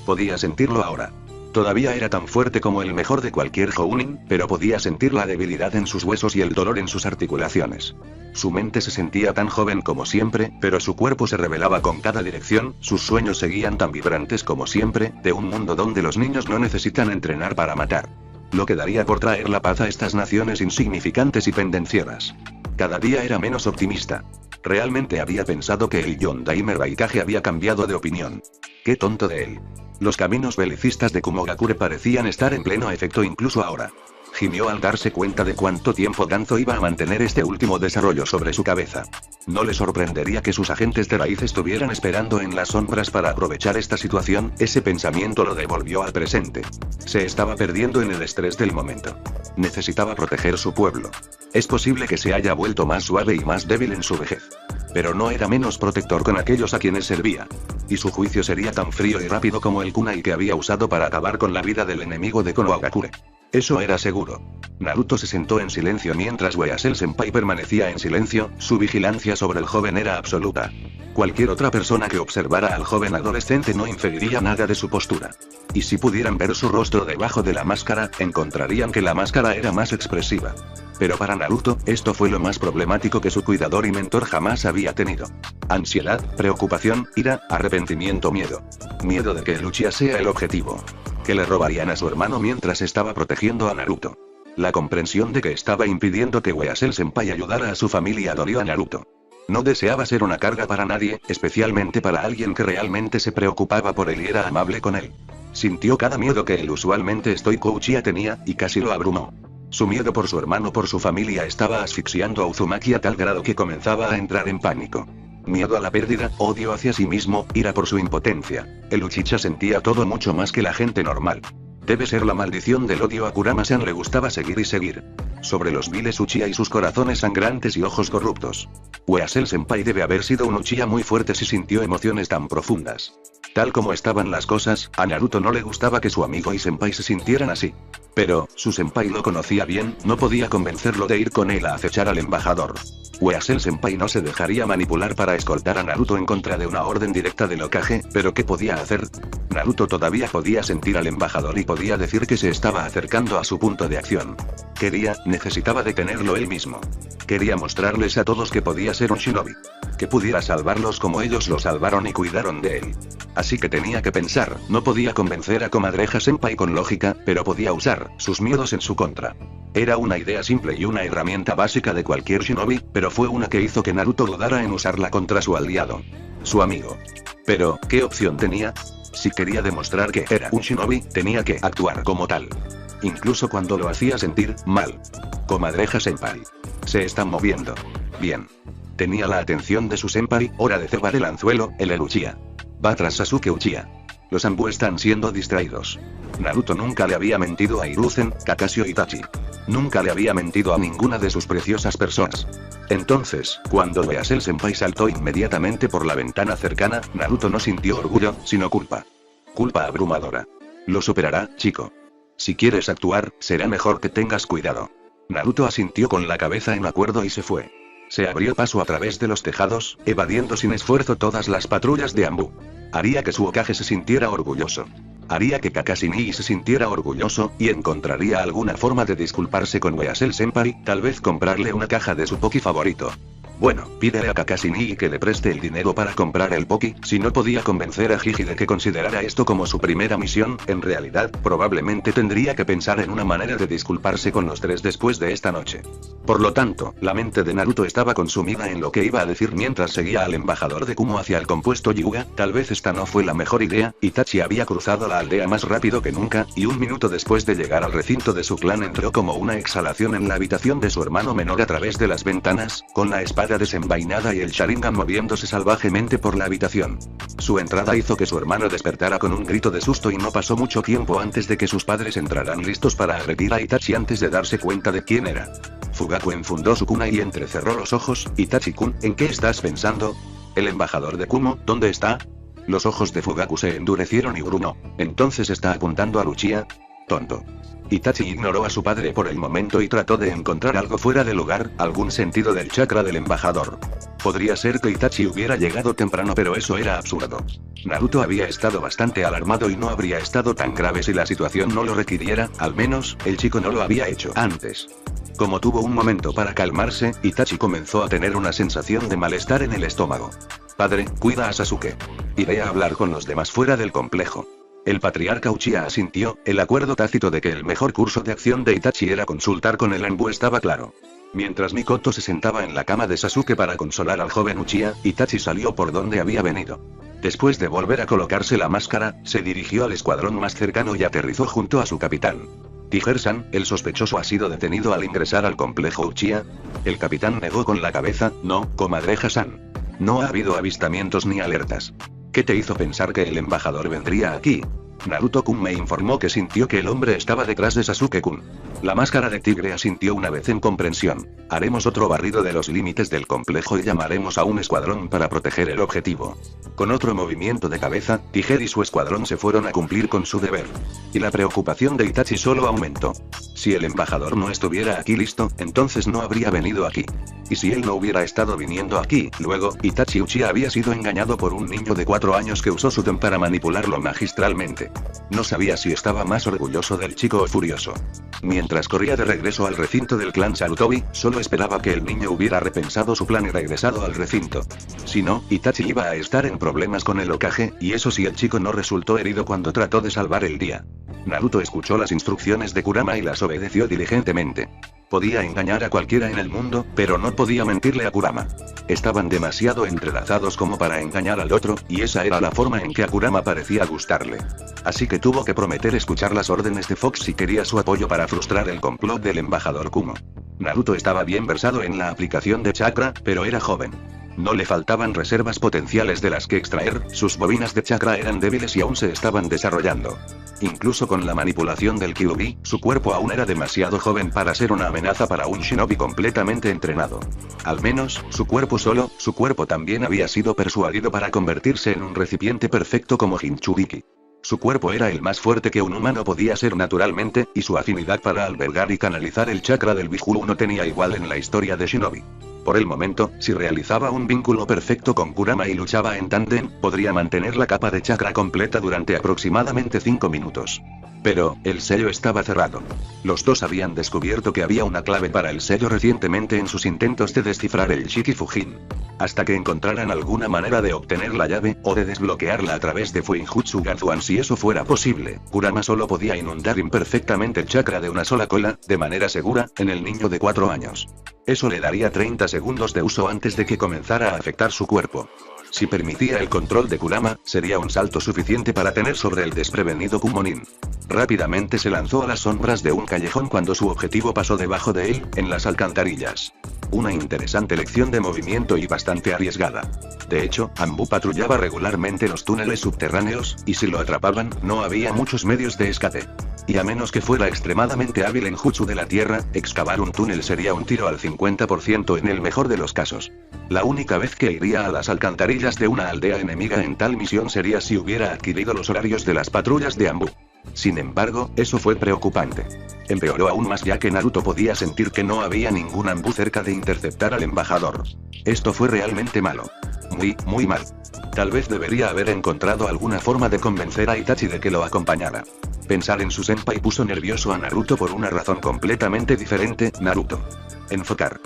Podía sentirlo ahora. Todavía era tan fuerte como el mejor de cualquier Jounin, pero podía sentir la debilidad en sus huesos y el dolor en sus articulaciones. Su mente se sentía tan joven como siempre, pero su cuerpo se rebelaba con cada dirección. Sus sueños seguían tan vibrantes como siempre, de un mundo donde los niños no necesitan entrenar para matar. Lo que daría por traer la paz a estas naciones insignificantes y pendencieras. Cada día era menos optimista. Realmente había pensado que el Yondaime Raikage había cambiado de opinión. Qué tonto de él. Los caminos belicistas de Kumogakure parecían estar en pleno efecto incluso ahora. Gimió al darse cuenta de cuánto tiempo Danzo iba a mantener este último desarrollo sobre su cabeza. No le sorprendería que sus agentes de raíz estuvieran esperando en las sombras para aprovechar esta situación. Ese pensamiento lo devolvió al presente. Se estaba perdiendo en el estrés del momento. Necesitaba proteger su pueblo. Es posible que se haya vuelto más suave y más débil en su vejez. Pero no era menos protector con aquellos a quienes servía. Y su juicio sería tan frío y rápido como el kunai que había usado para acabar con la vida del enemigo de Konohagakure. Eso era seguro. Naruto se sentó en silencio mientras Weasel Senpai permanecía en silencio. Su vigilancia sobre el joven era absoluta. Cualquier otra persona que observara al joven adolescente no inferiría nada de su postura. Y si pudieran ver su rostro debajo de la máscara, encontrarían que la máscara era más expresiva. Pero para Naruto, esto fue lo más problemático que su cuidador y mentor jamás había tenido. Ansiedad, preocupación, ira, arrepentimiento, miedo. Miedo de que el Uchiha sea el objetivo. Que le robarían a su hermano mientras estaba protegiendo a Naruto. La comprensión de que estaba impidiendo que Weasel Senpai ayudara a su familia dolió a Naruto. No deseaba ser una carga para nadie, especialmente para alguien que realmente se preocupaba por él y era amable con él. Sintió cada miedo que el usualmente estoico Uchiha tenía, y casi lo abrumó. Su miedo por su hermano, por su familia, estaba asfixiando a Uzumaki a tal grado que comenzaba a entrar en pánico. Miedo a la pérdida, odio hacia sí mismo, ira por su impotencia. El Uchiha sentía todo mucho más que la gente normal. Debe ser la maldición del odio a Kurama-san. Le gustaba seguir y seguir. Sobre los viles Uchiha y sus corazones sangrantes y ojos corruptos. Weasel Senpai debe haber sido un Uchiha muy fuerte si sintió emociones tan profundas. Tal como estaban las cosas, a Naruto no le gustaba que su amigo y Senpai se sintieran así. Pero, su senpai lo conocía bien, no podía convencerlo de ir con él a acechar al embajador. Weasel senpai no se dejaría manipular para escoltar a Naruto en contra de una orden directa del Hokage, pero ¿qué podía hacer? Naruto todavía podía sentir al embajador y podía decir que se estaba acercando a su punto de acción. Necesitaba detenerlo él mismo. Quería mostrarles a todos que podía ser un shinobi. Que pudiera salvarlos como ellos lo salvaron y cuidaron de él. Así que tenía que pensar, no podía convencer a Comadreja senpai con lógica, pero podía usar sus miedos en su contra. Era una idea simple y una herramienta básica de cualquier shinobi, pero fue una que hizo que Naruto dudara en usarla contra su aliado. Su amigo. Pero, ¿qué opción tenía? Si quería demostrar que era un shinobi, tenía que actuar como tal. Incluso cuando lo hacía sentir mal. Comadreja senpai. Se están moviendo. Bien. Tenía la atención de su senpai, hora de cebar el anzuelo, el Uchiha. Va tras Sasuke Uchiha. Los Anbu están siendo distraídos. Naruto nunca le había mentido a Hiruzen, Kakashi o Itachi. Nunca le había mentido a ninguna de sus preciosas personas. Entonces, cuando Weasel senpai saltó inmediatamente por la ventana cercana, Naruto no sintió orgullo, sino culpa. Culpa abrumadora. Lo superará, chico. Si quieres actuar, será mejor que tengas cuidado. Naruto asintió con la cabeza en acuerdo y se fue. Se abrió paso a través de los tejados, evadiendo sin esfuerzo todas las patrullas de Anbu. Haría que su Hokage se sintiera orgulloso. Haría que Kakashi Nii se sintiera orgulloso, y encontraría alguna forma de disculparse con Weasel senpai, tal vez comprarle una caja de su Poki favorito. Bueno, pídele a Kakashi Nii que le preste el dinero para comprar el Poki. Si no podía convencer a Jiji de que considerara esto como su primera misión, en realidad, probablemente tendría que pensar en una manera de disculparse con los tres después de esta noche. Por lo tanto, la mente de Naruto estaba consumida en lo que iba a decir mientras seguía al embajador de Kumo hacia el compuesto Hyuga. Tal vez esta no fue la mejor idea. Itachi había cruzado la aldea más rápido que nunca, y un minuto después de llegar al recinto de su clan entró como una exhalación en la habitación de su hermano menor a través de las ventanas, con la espada desenvainada y el Sharingan moviéndose salvajemente por la habitación. Su entrada hizo que su hermano despertara con un grito de susto y no pasó mucho tiempo antes de que sus padres entraran listos para agredir a Itachi antes de darse cuenta de quién era. Fugaku enfundó su kunai y entrecerró los ojos. Itachi-kun, ¿en qué estás pensando? ¿El embajador de Kumo, dónde está? Los ojos de Fugaku se endurecieron y gruñó. ¿Entonces está apuntando a Uchiha? Tonto. Itachi ignoró a su padre por el momento y trató de encontrar algo fuera de lugar, algún sentido del chakra del embajador. Podría ser que Itachi hubiera llegado temprano, pero eso era absurdo. Naruto había estado bastante alarmado y no habría estado tan grave si la situación no lo requiriera, al menos, el chico no lo había hecho antes. Como tuvo un momento para calmarse, Itachi comenzó a tener una sensación de malestar en el estómago. Padre, cuida a Sasuke. Iré a hablar con los demás fuera del complejo. El patriarca Uchiha asintió. El acuerdo tácito de que el mejor curso de acción de Itachi era consultar con el Anbu estaba claro. Mientras Mikoto se sentaba en la cama de Sasuke para consolar al joven Uchiha, Itachi salió por donde había venido. Después de volver a colocarse la máscara, se dirigió al escuadrón más cercano y aterrizó junto a su capitán. Tiger-san, el sospechoso ha sido detenido al ingresar al complejo Uchiha. El capitán negó con la cabeza. No, Comadreja-san. No ha habido avistamientos ni alertas. ¿Qué te hizo pensar que el embajador vendría aquí? Naruto-kun me informó que sintió que el hombre estaba detrás de Sasuke-kun. La máscara de tigre asintió una vez en comprensión. Haremos otro barrido de los límites del complejo y llamaremos a un escuadrón para proteger el objetivo. Con otro movimiento de cabeza, Tiger y su escuadrón se fueron a cumplir con su deber. Y la preocupación de Itachi solo aumentó. Si el embajador no estuviera aquí listo, entonces no habría venido aquí. Y si él no hubiera estado viniendo aquí, luego, Itachi Uchiha había sido engañado por un niño de 4 años que usó su ten para manipularlo magistralmente. No sabía si estaba más orgulloso del chico o furioso. Mientras corría de regreso al recinto del clan Sarutobi, solo esperaba que el niño hubiera repensado su plan y regresado al recinto. Si no, Itachi iba a estar en problemas con el Hokage, y eso si el chico no resultó herido cuando trató de salvar el día. Naruto escuchó las instrucciones de Kurama y las obedeció diligentemente. Podía engañar a cualquiera en el mundo, pero no podía mentirle a Kurama. Estaban demasiado entrelazados como para engañar al otro, y esa era la forma en que a Kurama parecía gustarle. Así que tuvo que prometer escuchar las órdenes de Fox si quería su apoyo para frustrar el complot del embajador Kumo. Naruto estaba bien versado en la aplicación de chakra, pero era joven. No le faltaban reservas potenciales de las que extraer, sus bobinas de chakra eran débiles y aún se estaban desarrollando. Incluso con la manipulación del Kyuubi, su cuerpo aún era demasiado joven para ser una amenaza para un shinobi completamente entrenado. Al menos, su cuerpo también había sido persuadido para convertirse en un recipiente perfecto como Jinchuriki. Su cuerpo era el más fuerte que un humano podía ser naturalmente, y su afinidad para albergar y canalizar el chakra del Biju no tenía igual en la historia de Shinobi. Por el momento, si realizaba un vínculo perfecto con Kurama y luchaba en tándem, podría mantener la capa de chakra completa durante aproximadamente 5 minutos. Pero, el sello estaba cerrado. Los dos habían descubierto que había una clave para el sello recientemente en sus intentos de descifrar el Shiki Fujin. Hasta que encontraran alguna manera de obtener la llave, o de desbloquearla a través de Fuinjutsu Gazuan. Si eso fuera posible, Kurama solo podía inundar imperfectamente el chakra de una sola cola, de manera segura, en el niño de 4 años. Eso le daría 30 segundos de uso antes de que comenzara a afectar su cuerpo. Si permitía el control de Kurama, sería un salto suficiente para tener sobre el desprevenido Kumonin. Rápidamente se lanzó a las sombras de un callejón cuando su objetivo pasó debajo de él, en las alcantarillas. Una interesante lección de movimiento y bastante arriesgada. De hecho, Anbu patrullaba regularmente los túneles subterráneos, y si lo atrapaban, no había muchos medios de escape. Y a menos que fuera extremadamente hábil en Jutsu de la Tierra, excavar un túnel sería un tiro al 50% en el mejor de los casos. La única vez que iría a las alcantarillas de una aldea enemiga en tal misión sería si hubiera adquirido los horarios de las patrullas de Anbu. Sin embargo, eso fue preocupante. Empeoró aún más ya que Naruto podía sentir que no había ningún Anbu cerca de interceptar al embajador. Esto fue realmente malo. Muy mal. Tal vez debería haber encontrado alguna forma de convencer a Itachi de que lo acompañara. Pensar en su senpai puso nervioso a Naruto por una razón completamente diferente. Naruto. Enfocar.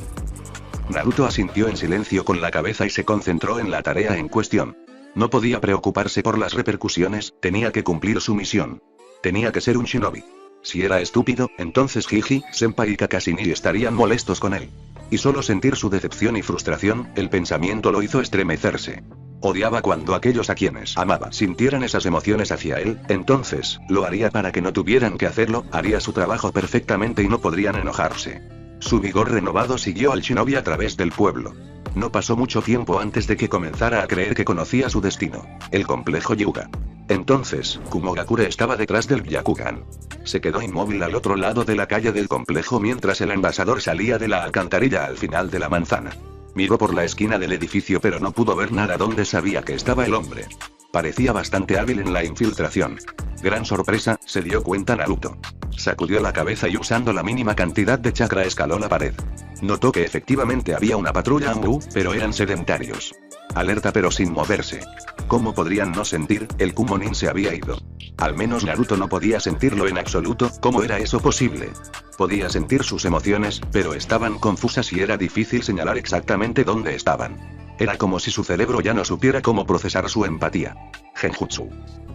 Naruto asintió en silencio con la cabeza y se concentró en la tarea en cuestión. No podía preocuparse por las repercusiones, tenía que cumplir su misión. Tenía que ser un shinobi. Si era estúpido, entonces Jiji, Senpai y Kakashi estarían molestos con él. Y solo sentir su decepción y frustración, el pensamiento lo hizo estremecerse. Odiaba cuando aquellos a quienes amaba sintieran esas emociones hacia él, entonces, lo haría para que no tuvieran que hacerlo, haría su trabajo perfectamente y no podrían enojarse. Su vigor renovado siguió al shinobi a través del pueblo. No pasó mucho tiempo antes de que comenzara a creer que conocía su destino, el complejo Hyuga. Entonces, Kumogakure estaba detrás del Byakugan. Se quedó inmóvil al otro lado de la calle del complejo mientras el embajador salía de la alcantarilla al final de la manzana. Miró por la esquina del edificio pero no pudo ver nada donde sabía que estaba el hombre. Parecía bastante hábil en la infiltración. Gran sorpresa, se dio cuenta Naruto. Sacudió la cabeza y usando la mínima cantidad de chakra escaló la pared. Notó que efectivamente había una patrulla Anbu, pero eran sedentarios. Alerta pero sin moverse. ¿Cómo podrían no sentir? El Kumonin se había ido. Al menos Naruto no podía sentirlo en absoluto. ¿Cómo era eso posible? Podía sentir sus emociones, pero estaban confusas y era difícil señalar exactamente dónde estaban. Era como si su cerebro ya no supiera cómo procesar su empatía. Genjutsu.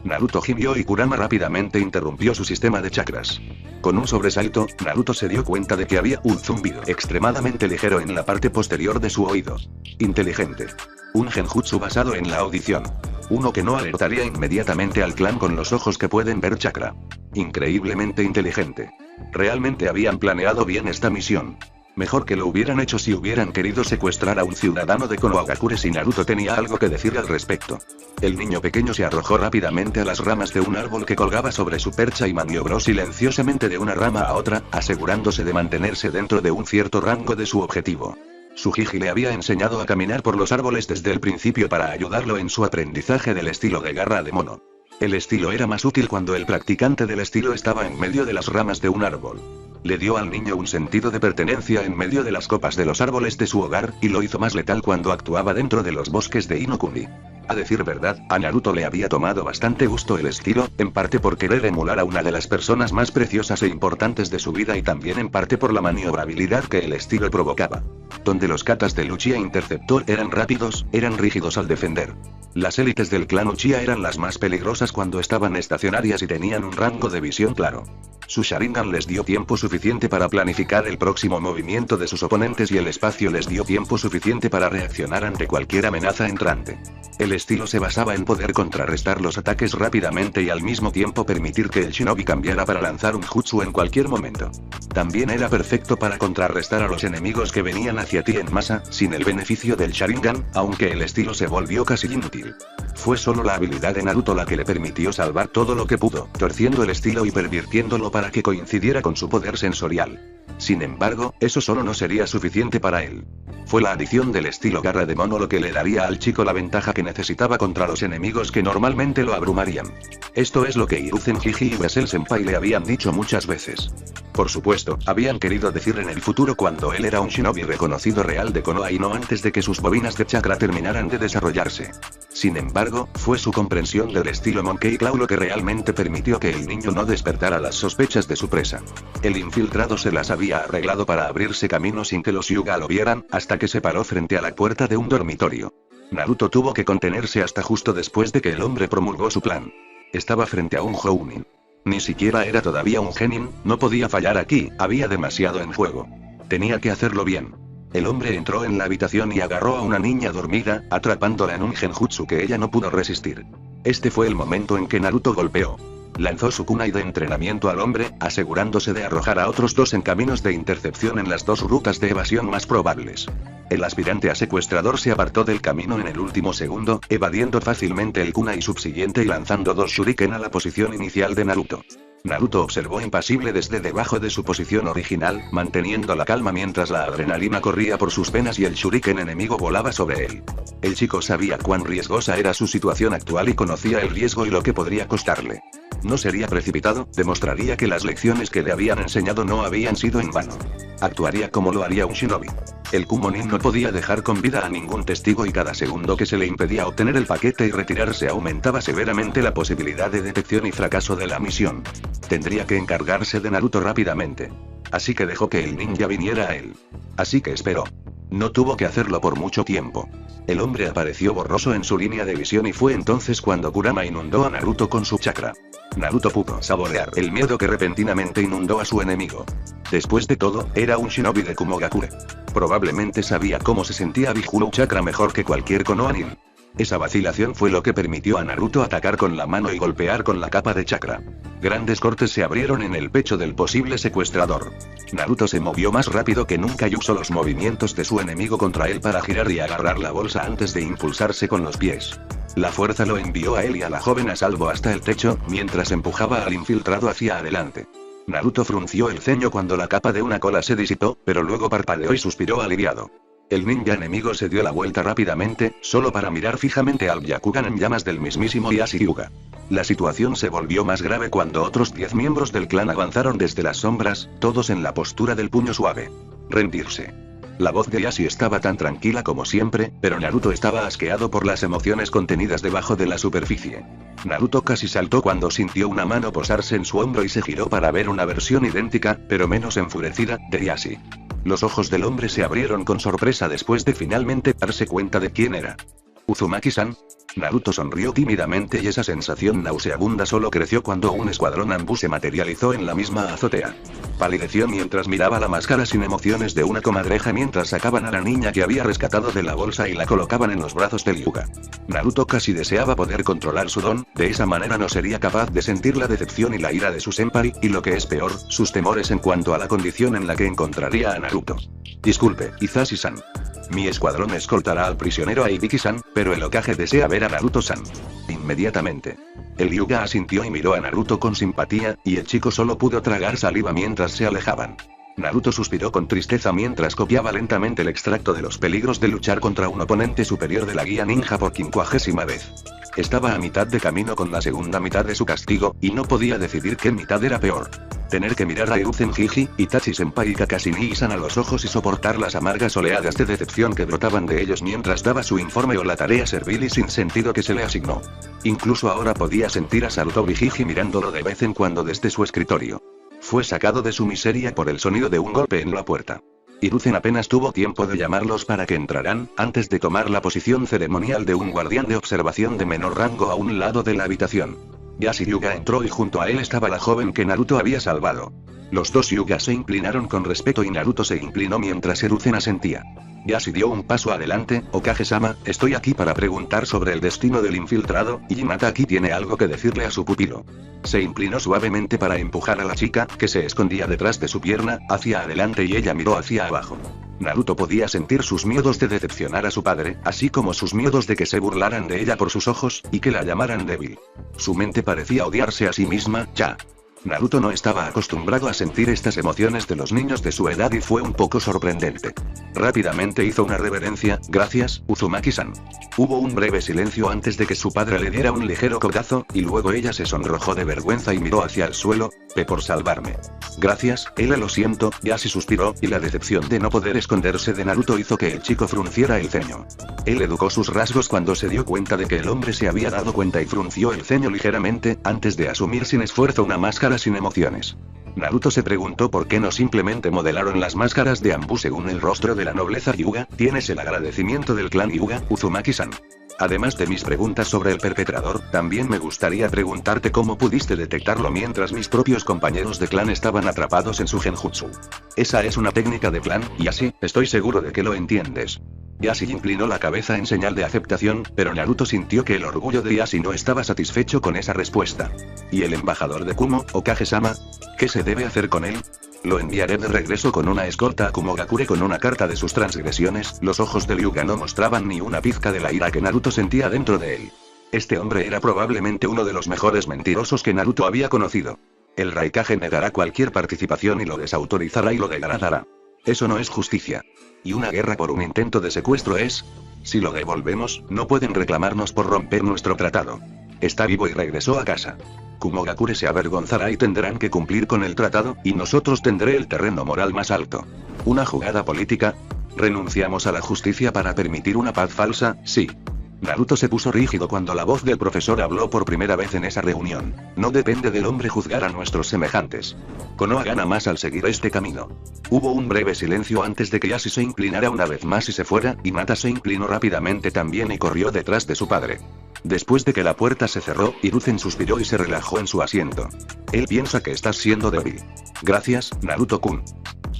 Naruto gimió y Kurama rápidamente interrumpió su sistema de chakras. Con un sobresalto, Naruto se dio cuenta de que había un zumbido extremadamente ligero en la parte posterior de su oído. Inteligente. Un genjutsu basado en la audición. Uno que no alertaría inmediatamente al clan con los ojos que pueden ver chakra. Increíblemente inteligente. Realmente habían planeado bien esta misión. Mejor que lo hubieran hecho si hubieran querido secuestrar a un ciudadano de Konohagakure si Naruto tenía algo que decir al respecto. El niño pequeño se arrojó rápidamente a las ramas de un árbol que colgaba sobre su percha y maniobró silenciosamente de una rama a otra, asegurándose de mantenerse dentro de un cierto rango de su objetivo. Su Jiji le había enseñado a caminar por los árboles desde el principio para ayudarlo en su aprendizaje del estilo de garra de mono. El estilo era más útil cuando el practicante del estilo estaba en medio de las ramas de un árbol. Le dio al niño un sentido de pertenencia en medio de las copas de los árboles de su hogar, y lo hizo más letal cuando actuaba dentro de los bosques de Inokuni. A decir verdad, a Naruto le había tomado bastante gusto el estilo, en parte por querer emular a una de las personas más preciosas e importantes de su vida y también en parte por la maniobrabilidad que el estilo provocaba. Donde los katas del Uchiha Interceptor eran rápidos, eran rígidos al defender. Las élites del clan Uchiha eran las más peligrosas cuando estaban estacionarias y tenían un rango de visión claro. Su Sharingan les dio tiempo suficiente para planificar el próximo movimiento de sus oponentes y el espacio les dio tiempo suficiente para reaccionar ante cualquier amenaza entrante. El estilo se basaba en poder contrarrestar los ataques rápidamente y al mismo tiempo permitir que el shinobi cambiara para lanzar un jutsu en cualquier momento. También era perfecto para contrarrestar a los enemigos que venían hacia ti en masa, sin el beneficio del Sharingan, aunque el estilo se volvió casi inútil. Fue solo la habilidad de Naruto la que le permitió salvar todo lo que pudo, torciendo el estilo y pervirtiéndolo para para que coincidiera con su poder sensorial. Sin embargo, eso solo no sería suficiente para él. Fue la adición del estilo garra de mono lo que le daría al chico la ventaja que necesitaba contra los enemigos que normalmente lo abrumarían. Esto es lo que Hiruzen Jiji y Basel Senpai le habían dicho muchas veces. Por supuesto, habían querido decir en el futuro cuando él era un shinobi reconocido real de Konoha y no antes de que sus bobinas de chakra terminaran de desarrollarse. Sin embargo, fue su comprensión del estilo Monkey Claw lo que realmente permitió que el niño no despertara las sospechas de su presa. El infiltrado se las había arreglado para abrirse camino sin que los Hyuga lo vieran, hasta que se paró frente a la puerta de un dormitorio. Naruto tuvo que contenerse hasta justo después de que el hombre promulgó su plan. Estaba frente a un Jounin. Ni siquiera era todavía un genin, no podía fallar aquí, había demasiado en juego. Tenía que hacerlo bien. El hombre entró en la habitación y agarró a una niña dormida, atrapándola en un genjutsu que ella no pudo resistir. Este fue el momento en que Naruto golpeó. Lanzó su kunai de entrenamiento al hombre, asegurándose de arrojar a otros dos en caminos de intercepción en las dos rutas de evasión más probables. El aspirante a secuestrador se apartó del camino en el último segundo, evadiendo fácilmente el kunai subsiguiente y lanzando dos shuriken a la posición inicial de Naruto. Naruto observó impasible desde debajo de su posición original, manteniendo la calma mientras la adrenalina corría por sus venas y el shuriken enemigo volaba sobre él. El chico sabía cuán riesgosa era su situación actual y conocía el riesgo y lo que podría costarle. No sería precipitado, demostraría que las lecciones que le habían enseñado no habían sido en vano. Actuaría como lo haría un shinobi. El Kumonin no podía dejar con vida a ningún testigo y cada segundo que se le impedía obtener el paquete y retirarse aumentaba severamente la posibilidad de detección y fracaso de la misión. Tendría que encargarse de Naruto rápidamente. Así que dejó que el ninja viniera a él. Así que esperó. No tuvo que hacerlo por mucho tiempo. El hombre apareció borroso en su línea de visión y fue entonces cuando Kurama inundó a Naruto con su chakra. Naruto pudo saborear el miedo que repentinamente inundó a su enemigo. Después de todo, era un shinobi de Kumogakure. Probablemente sabía cómo se sentía Bihulu Chakra mejor que cualquier Konohanin. Esa vacilación fue lo que permitió a Naruto atacar con la mano y golpear con la capa de chakra. Grandes cortes se abrieron en el pecho del posible secuestrador. Naruto se movió más rápido que nunca y usó los movimientos de su enemigo contra él para girar y agarrar la bolsa antes de impulsarse con los pies. La fuerza lo envió a él y a la joven a salvo hasta el techo, mientras empujaba al infiltrado hacia adelante. Naruto frunció el ceño cuando la capa de una cola se disipó, pero luego parpadeó y suspiró aliviado. El ninja enemigo se dio la vuelta rápidamente, solo para mirar fijamente al Byakugan en llamas del mismísimo Ieyasu Hyuga. La situación se volvió más grave cuando otros 10 miembros del clan avanzaron desde las sombras, todos en la postura del puño suave. Rendirse. La voz de Ieyasu estaba tan tranquila como siempre, pero Naruto estaba asqueado por las emociones contenidas debajo de la superficie. Naruto casi saltó cuando sintió una mano posarse en su hombro y se giró para ver una versión idéntica, pero menos enfurecida, de Ieyasu. Los ojos del hombre se abrieron con sorpresa después de finalmente darse cuenta de quién era. ¿Uzumaki-san? Naruto sonrió tímidamente y esa sensación nauseabunda solo creció cuando un escuadrón Anbu se materializó en la misma azotea. Palideció mientras miraba la máscara sin emociones de una comadreja mientras sacaban a la niña que había rescatado de la bolsa y la colocaban en los brazos del Hyuga. Naruto casi deseaba poder controlar su don, de esa manera no sería capaz de sentir la decepción y la ira de su senpai, y lo que es peor, sus temores en cuanto a la condición en la que encontraría a Naruto. Disculpe, Hisashi-san. Mi escuadrón escoltará al prisionero a Ibiki-san, pero el Hokage desea ver a Naruto-san. Inmediatamente. El Hyuga asintió y miró a Naruto con simpatía, y el chico solo pudo tragar saliva mientras se alejaban. Naruto suspiró con tristeza mientras copiaba lentamente el extracto de los peligros de luchar contra un oponente superior de la guía ninja por 50ª vez. Estaba a mitad de camino con la segunda mitad de su castigo, y no podía decidir qué mitad era peor. Tener que mirar a Hiruzen Jiji, Itachi-senpai y Kakashi Nii-san a los ojos y soportar las amargas oleadas de decepción que brotaban de ellos mientras daba su informe o la tarea servil y sin sentido que se le asignó. Incluso ahora podía sentir a Sarutobi Jiji mirándolo de vez en cuando desde su escritorio. Fue sacado de su miseria por el sonido de un golpe en la puerta. Hiruzen apenas tuvo tiempo de llamarlos para que entraran, antes de tomar la posición ceremonial de un guardián de observación de menor rango a un lado de la habitación. Ieyasu Hyuga entró y junto a él estaba la joven que Naruto había salvado. Los dos Hyugas se inclinaron con respeto y Naruto se inclinó mientras Hiruzen asentía. Ieyasu dio un paso adelante. Hokage-sama, estoy aquí para preguntar sobre el destino del infiltrado, y Hinata aquí tiene algo que decirle a su pupilo. Se inclinó suavemente para empujar a la chica, que se escondía detrás de su pierna, hacia adelante y ella miró hacia abajo. Naruto podía sentir sus miedos de decepcionar a su padre, así como sus miedos de que se burlaran de ella por sus ojos, y que la llamaran débil. Su mente parecía odiarse a sí misma, ya. Naruto no estaba acostumbrado a sentir estas emociones de los niños de su edad y fue un poco sorprendente. Rápidamente hizo una reverencia, gracias, Uzumaki-san. Hubo un breve silencio antes de que su padre le diera un ligero codazo, y luego ella se sonrojó de vergüenza y miró hacia el suelo. Por salvarme. Gracias, Ella lo siento, Yashi suspiró, y la decepción de no poder esconderse de Naruto hizo que el chico frunciera el ceño. Él educó sus rasgos cuando se dio cuenta de que el hombre se había dado cuenta y frunció el ceño ligeramente, antes de asumir sin esfuerzo una máscara sin emociones. Naruto se preguntó por qué no simplemente modelaron las máscaras de Anbu según el rostro de la nobleza Hyuga. Tienes el agradecimiento del clan Hyuga, Uzumaki-san. Además de mis preguntas sobre el perpetrador, también me gustaría preguntarte cómo pudiste detectarlo mientras mis propios compañeros de clan estaban atrapados en su genjutsu. Esa es una técnica de clan, y así, estoy seguro de que lo entiendes. Yashi inclinó la cabeza en señal de aceptación, pero Naruto sintió que el orgullo de Yashi no estaba satisfecho con esa respuesta. ¿Y el embajador de Kumo, Okage-sama? ¿Qué se debe hacer con él? Lo enviaré de regreso con una escolta a Kumogakure con una carta de sus transgresiones. Los ojos de Hyuga no mostraban ni una pizca de la ira que Naruto sentía dentro de él. Este hombre era probablemente uno de los mejores mentirosos que Naruto había conocido. El Raikage negará cualquier participación y lo desautorizará y lo degradará. Eso no es justicia. ¿Y una guerra por un intento de secuestro es? Si lo devolvemos, no pueden reclamarnos por romper nuestro tratado. Está vivo y regresó a casa. Kumogakure se avergonzará y tendrán que cumplir con el tratado, y nosotros tendré el terreno moral más alto. ¿Una jugada política? ¿Renunciamos a la justicia para permitir una paz falsa? Sí. Naruto se puso rígido cuando la voz del profesor habló por primera vez en esa reunión. No depende del hombre juzgar a nuestros semejantes. Konoha gana más al seguir este camino. Hubo un breve silencio antes de que Yashi se inclinara una vez más y se fuera, y Mata se inclinó rápidamente también y corrió detrás de su padre. Después de que la puerta se cerró, Hiruzen suspiró y se relajó en su asiento. Él piensa que estás siendo débil. Gracias, Naruto-kun.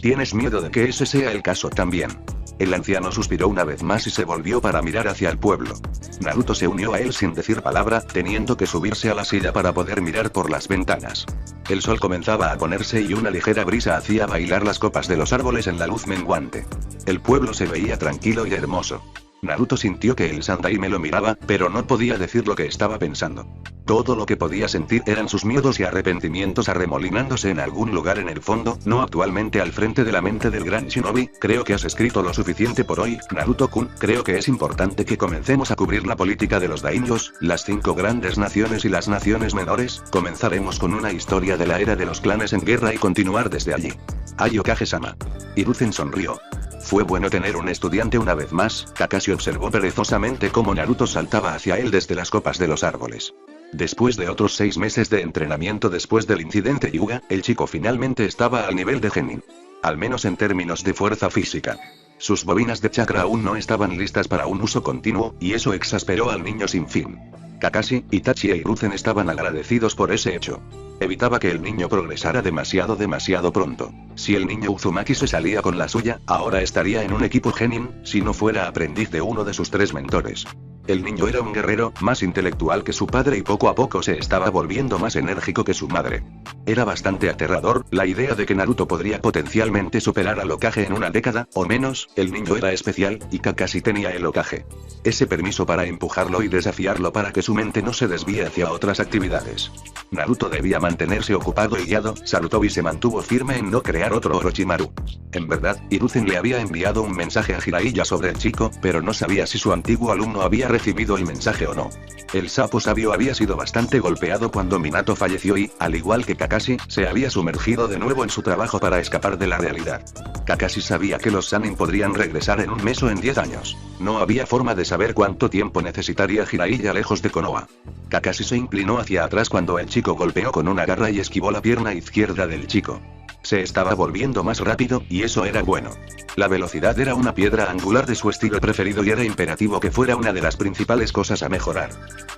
¿Tienes miedo de que ese sea el caso también? El anciano suspiró una vez más y se volvió para mirar hacia el pueblo. Naruto se unió a él sin decir palabra, teniendo que subirse a la silla para poder mirar por las ventanas. El sol comenzaba a ponerse y una ligera brisa hacía bailar las copas de los árboles en la luz menguante. El pueblo se veía tranquilo y hermoso. Naruto sintió que el Sandaime lo miraba, pero no podía decir lo que estaba pensando. Todo lo que podía sentir eran sus miedos y arrepentimientos arremolinándose en algún lugar en el fondo, no actualmente al frente de la mente del gran shinobi. Creo que has escrito lo suficiente por hoy, Naruto-kun. Creo que es importante que comencemos a cubrir la política de los daimyos, las 5 grandes naciones y las naciones menores. Comenzaremos con una historia de la era de los clanes en guerra y continuar desde allí. Ai Okage-sama. Hiruzen sonrió. Fue bueno tener un estudiante una vez más. Kakashi observó perezosamente cómo Naruto saltaba hacia él desde las copas de los árboles. Después de otros 6 meses de entrenamiento después del incidente Hyuga, el chico finalmente estaba al nivel de Genin. Al menos en términos de fuerza física. Sus bobinas de chakra aún no estaban listas para un uso continuo, y eso exasperó al niño sin fin. Kakashi, Itachi e Hiruzen estaban agradecidos por ese hecho. Evitaba que el niño progresara demasiado pronto. Si el niño Uzumaki se salía con la suya, ahora estaría en un equipo Genin, si no fuera aprendiz de uno de sus 3 mentores. El niño era un guerrero, más intelectual que su padre y poco a poco se estaba volviendo más enérgico que su madre. Era bastante aterrador, la idea de que Naruto podría potencialmente superar al Hokage en una década, o menos. El niño era especial, y Kakashi tenía el Hokage. Ese permiso para empujarlo y desafiarlo para que su mente no se desvíe hacia otras actividades. Naruto debía mantenerse ocupado y guiado. Sarutobi se mantuvo firme en no crear otro Orochimaru. En verdad, Hiruzen le había enviado un mensaje a Jiraiya sobre el chico, pero no sabía si su antiguo alumno había recibido el mensaje o no. El sapo sabio había sido bastante golpeado cuando Minato falleció y, al igual que Kakashi, se había sumergido de nuevo en su trabajo para escapar de la realidad. Kakashi sabía que los Sannin podrían regresar en un mes o en 10 años. No había forma de saber cuánto tiempo necesitaría Jiraiya lejos de Konoha. Kakashi se inclinó hacia atrás cuando el chico golpeó con una garra y esquivó la pierna izquierda del chico. Se estaba volviendo más rápido, y eso era bueno. La velocidad era una piedra angular de su estilo preferido y era imperativo que fuera una de las principales cosas a mejorar.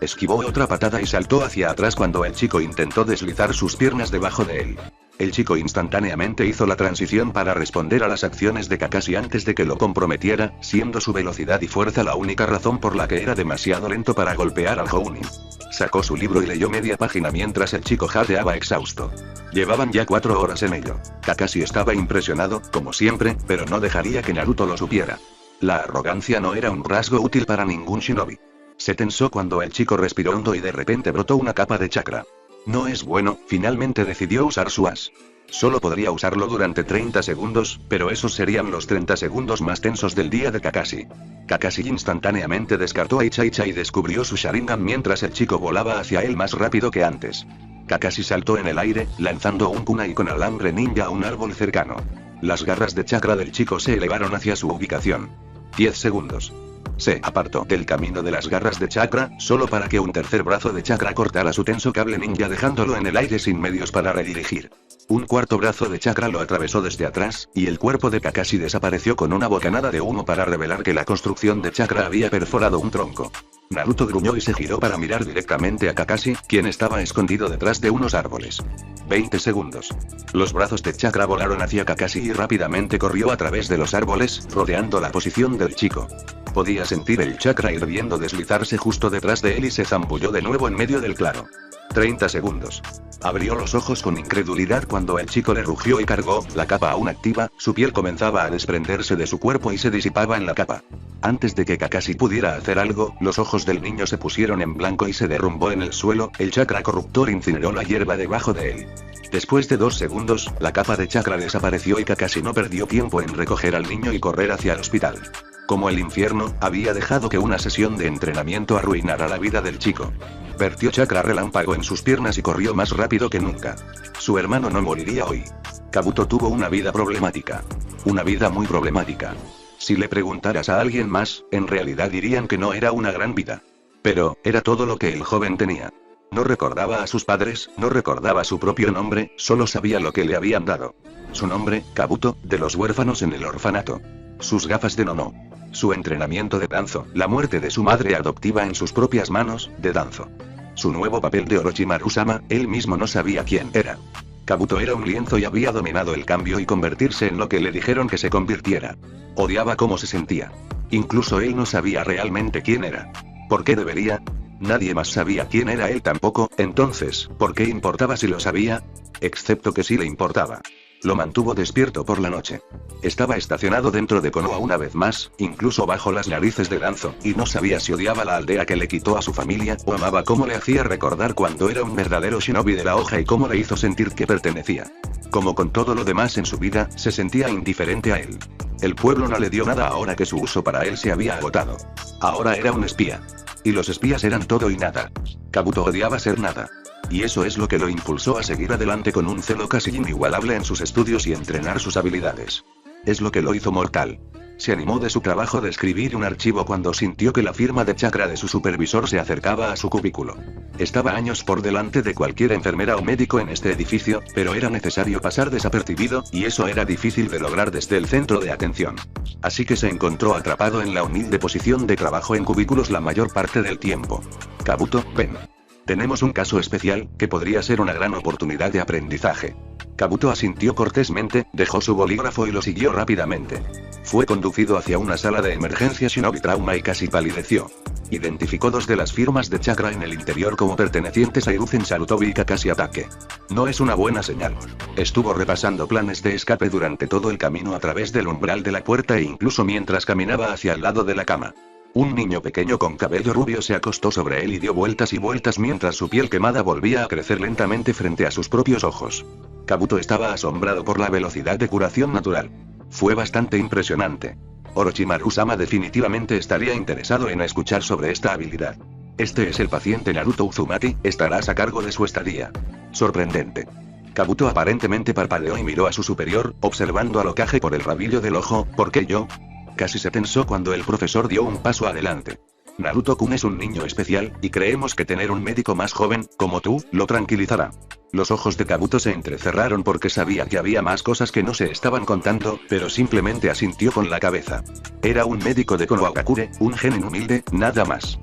Esquivó otra patada y saltó hacia atrás cuando el chico intentó deslizar sus piernas debajo de él. El chico instantáneamente hizo la transición para responder a las acciones de Kakashi antes de que lo comprometiera, siendo su velocidad y fuerza la única razón por la que era demasiado lento para golpear al Jounin. Sacó su libro y leyó media página mientras el chico jadeaba exhausto. Llevaban ya 4 horas en ello. Kakashi estaba impresionado, como siempre, pero no dejaría que Naruto lo supiera. La arrogancia no era un rasgo útil para ningún shinobi. Se tensó cuando el chico respiró hondo y de repente brotó una capa de chakra. No es bueno, finalmente decidió usar su as. Solo podría usarlo durante 30 segundos, pero esos serían los 30 segundos más tensos del día de Kakashi. Kakashi instantáneamente descartó a Ichaicha y descubrió su Sharingan mientras el chico volaba hacia él más rápido que antes. Kakashi saltó en el aire, lanzando un kunai con alambre ninja a un árbol cercano. Las garras de chakra del chico se elevaron hacia su ubicación. 10 segundos. Se apartó del camino de las garras de chakra, solo para que un tercer brazo de chakra cortara su tenso cable ninja dejándolo en el aire sin medios para redirigir. Un cuarto brazo de chakra lo atravesó desde atrás, y el cuerpo de Kakashi desapareció con una bocanada de humo para revelar que la construcción de chakra había perforado un tronco. Naruto gruñó y se giró para mirar directamente a Kakashi, quien estaba escondido detrás de unos árboles. 20 segundos. Los brazos de chakra volaron hacia Kakashi y rápidamente corrió a través de los árboles, rodeando la posición del chico. Podía sentir el chakra hirviendo deslizarse justo detrás de él y se zambulló de nuevo en medio del claro. 30 segundos. Abrió los ojos con incredulidad cuando el chico le rugió y cargó, la capa aún activa, su piel comenzaba a desprenderse de su cuerpo y se disipaba en la capa. Antes de que Kakashi pudiera hacer algo, los ojos del niño se pusieron en blanco y se derrumbó en el suelo, el chakra corruptor incineró la hierba debajo de él. Después de 2 segundos, la capa de chakra desapareció y Kakashi no perdió tiempo en recoger al niño y correr hacia el hospital. Como el infierno, había dejado que una sesión de entrenamiento arruinara la vida del chico. Vertió chakra relámpago en sus piernas y corrió más rápido que nunca. Su hermano no moriría hoy. Kabuto tuvo una vida problemática. Una vida muy problemática. Si le preguntaras a alguien más, en realidad dirían que no era una gran vida. Pero, era todo lo que el joven tenía. No recordaba a sus padres, no recordaba su propio nombre, solo sabía lo que le habían dado. Su nombre, Kabuto, de los huérfanos en el orfanato. Sus gafas de Nono. Su entrenamiento de Danzo, la muerte de su madre adoptiva en sus propias manos, de Danzo. Su nuevo papel de Orochimaru-sama, él mismo no sabía quién era. Kabuto era un lienzo y había dominado el cambio y convertirse en lo que le dijeron que se convirtiera. Odiaba cómo se sentía. Incluso él no sabía realmente quién era. ¿Por qué debería? Nadie más sabía quién era él tampoco, entonces, ¿por qué importaba si lo sabía? Excepto que sí le importaba. Lo mantuvo despierto por la noche. Estaba estacionado dentro de Konoha una vez más, incluso bajo las narices de Danzo, y no sabía si odiaba la aldea que le quitó a su familia, o amaba cómo le hacía recordar cuando era un verdadero shinobi de la hoja y cómo le hizo sentir que pertenecía. Como con todo lo demás en su vida, se sentía indiferente a él. El pueblo no le dio nada ahora que su uso para él se había agotado. Ahora era un espía. Y los espías eran todo y nada. Kabuto odiaba ser nada. Y eso es lo que lo impulsó a seguir adelante con un celo casi inigualable en sus estudios y entrenar sus habilidades. Es lo que lo hizo mortal. Se animó de su trabajo de escribir un archivo cuando sintió que la firma de chakra de su supervisor se acercaba a su cubículo. Estaba años por delante de cualquier enfermera o médico en este edificio, pero era necesario pasar desapercibido, y eso era difícil de lograr desde el centro de atención. Así que se encontró atrapado en la humilde posición de trabajo en cubículos la mayor parte del tiempo. Kabuto, ven. Tenemos un caso especial, que podría ser una gran oportunidad de aprendizaje. Kabuto asintió cortésmente, dejó su bolígrafo y lo siguió rápidamente. Fue conducido hacia una sala de emergencia Shinobi Trauma y casi palideció. Identificó 2 de las firmas de chakra en el interior como pertenecientes a Hiruzen Sarutobi y Kakashi Atake. No es una buena señal. Estuvo repasando planes de escape durante todo el camino a través del umbral de la puerta e incluso mientras caminaba hacia el lado de la cama. Un niño pequeño con cabello rubio se acostó sobre él y dio vueltas y vueltas mientras su piel quemada volvía a crecer lentamente frente a sus propios ojos. Kabuto estaba asombrado por la velocidad de curación natural. Fue bastante impresionante. Orochimaru-sama definitivamente estaría interesado en escuchar sobre esta habilidad. Este es el paciente Naruto Uzumaki, estarás a cargo de su estadía. Sorprendente. Kabuto aparentemente parpadeó y miró a su superior, observando al Hokage por el rabillo del ojo. ¿Por qué yo? Casi se tensó cuando el profesor dio un paso adelante. Naruto-kun es un niño especial, y creemos que tener un médico más joven, como tú, lo tranquilizará. Los ojos de Kabuto se entrecerraron porque sabía que había más cosas que no se estaban contando, pero simplemente asintió con la cabeza. Era un médico de Konohagakure, un genin humilde, nada más.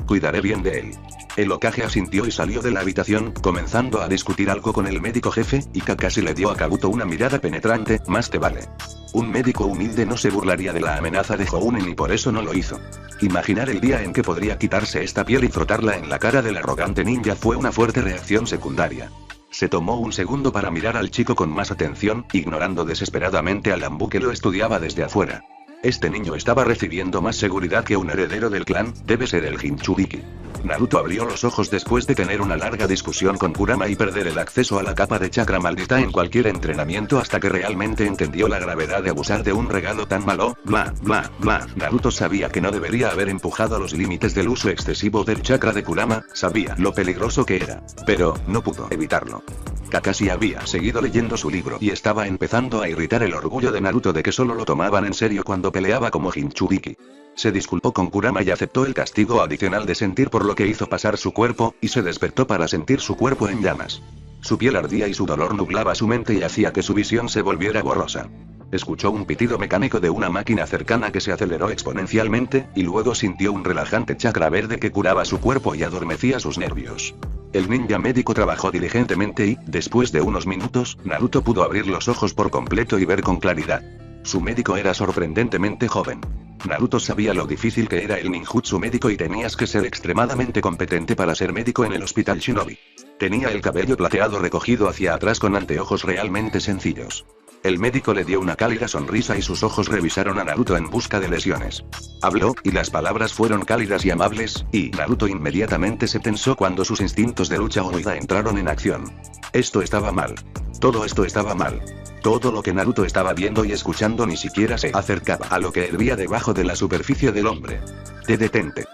Cuidaré bien de él. El Hokage asintió y salió de la habitación, comenzando a discutir algo con el médico jefe, y Kakashi le dio a Kabuto una mirada penetrante. Más te vale. Un médico humilde no se burlaría de la amenaza de Jounen y por eso no lo hizo. Imaginar el día en que podría quitarse esta piel y frotarla en la cara del arrogante ninja fue una fuerte reacción secundaria. Se tomó un segundo para mirar al chico con más atención, ignorando desesperadamente al Ambu que lo estudiaba desde afuera. Este niño estaba recibiendo más seguridad que un heredero del clan, debe ser el Jinchuriki. Naruto abrió los ojos después de tener una larga discusión con Kurama y perder el acceso a la capa de chakra maldita en cualquier entrenamiento hasta que realmente entendió la gravedad de abusar de un regalo tan malo, bla, bla, bla. Naruto sabía que no debería haber empujado los límites del uso excesivo del chakra de Kurama, sabía lo peligroso que era, pero no pudo evitarlo. Kakashi había seguido leyendo su libro y estaba empezando a irritar el orgullo de Naruto de que solo lo tomaban en serio cuando peleaba como Jinchuriki. Se disculpó con Kurama y aceptó el castigo adicional de sentir por lo que hizo pasar su cuerpo, y se despertó para sentir su cuerpo en llamas. Su piel ardía y su dolor nublaba su mente y hacía que su visión se volviera borrosa. Escuchó un pitido mecánico de una máquina cercana que se aceleró exponencialmente, y luego sintió un relajante chakra verde que curaba su cuerpo y adormecía sus nervios. El ninja médico trabajó diligentemente y, después de unos minutos, Naruto pudo abrir los ojos por completo y ver con claridad. Su médico era sorprendentemente joven. Naruto sabía lo difícil que era el ninjutsu médico y tenías que ser extremadamente competente para ser médico en el hospital Shinobi. Tenía el cabello plateado recogido hacia atrás con anteojos realmente sencillos. El médico le dio una cálida sonrisa y sus ojos revisaron a Naruto en busca de lesiones. Habló, y las palabras fueron cálidas y amables, y Naruto inmediatamente se tensó cuando sus instintos de lucha o huida entraron en acción. Esto estaba mal. Todo esto estaba mal. Todo lo que Naruto estaba viendo y escuchando ni siquiera se acercaba a lo que hervía debajo de la superficie del hombre. Detente.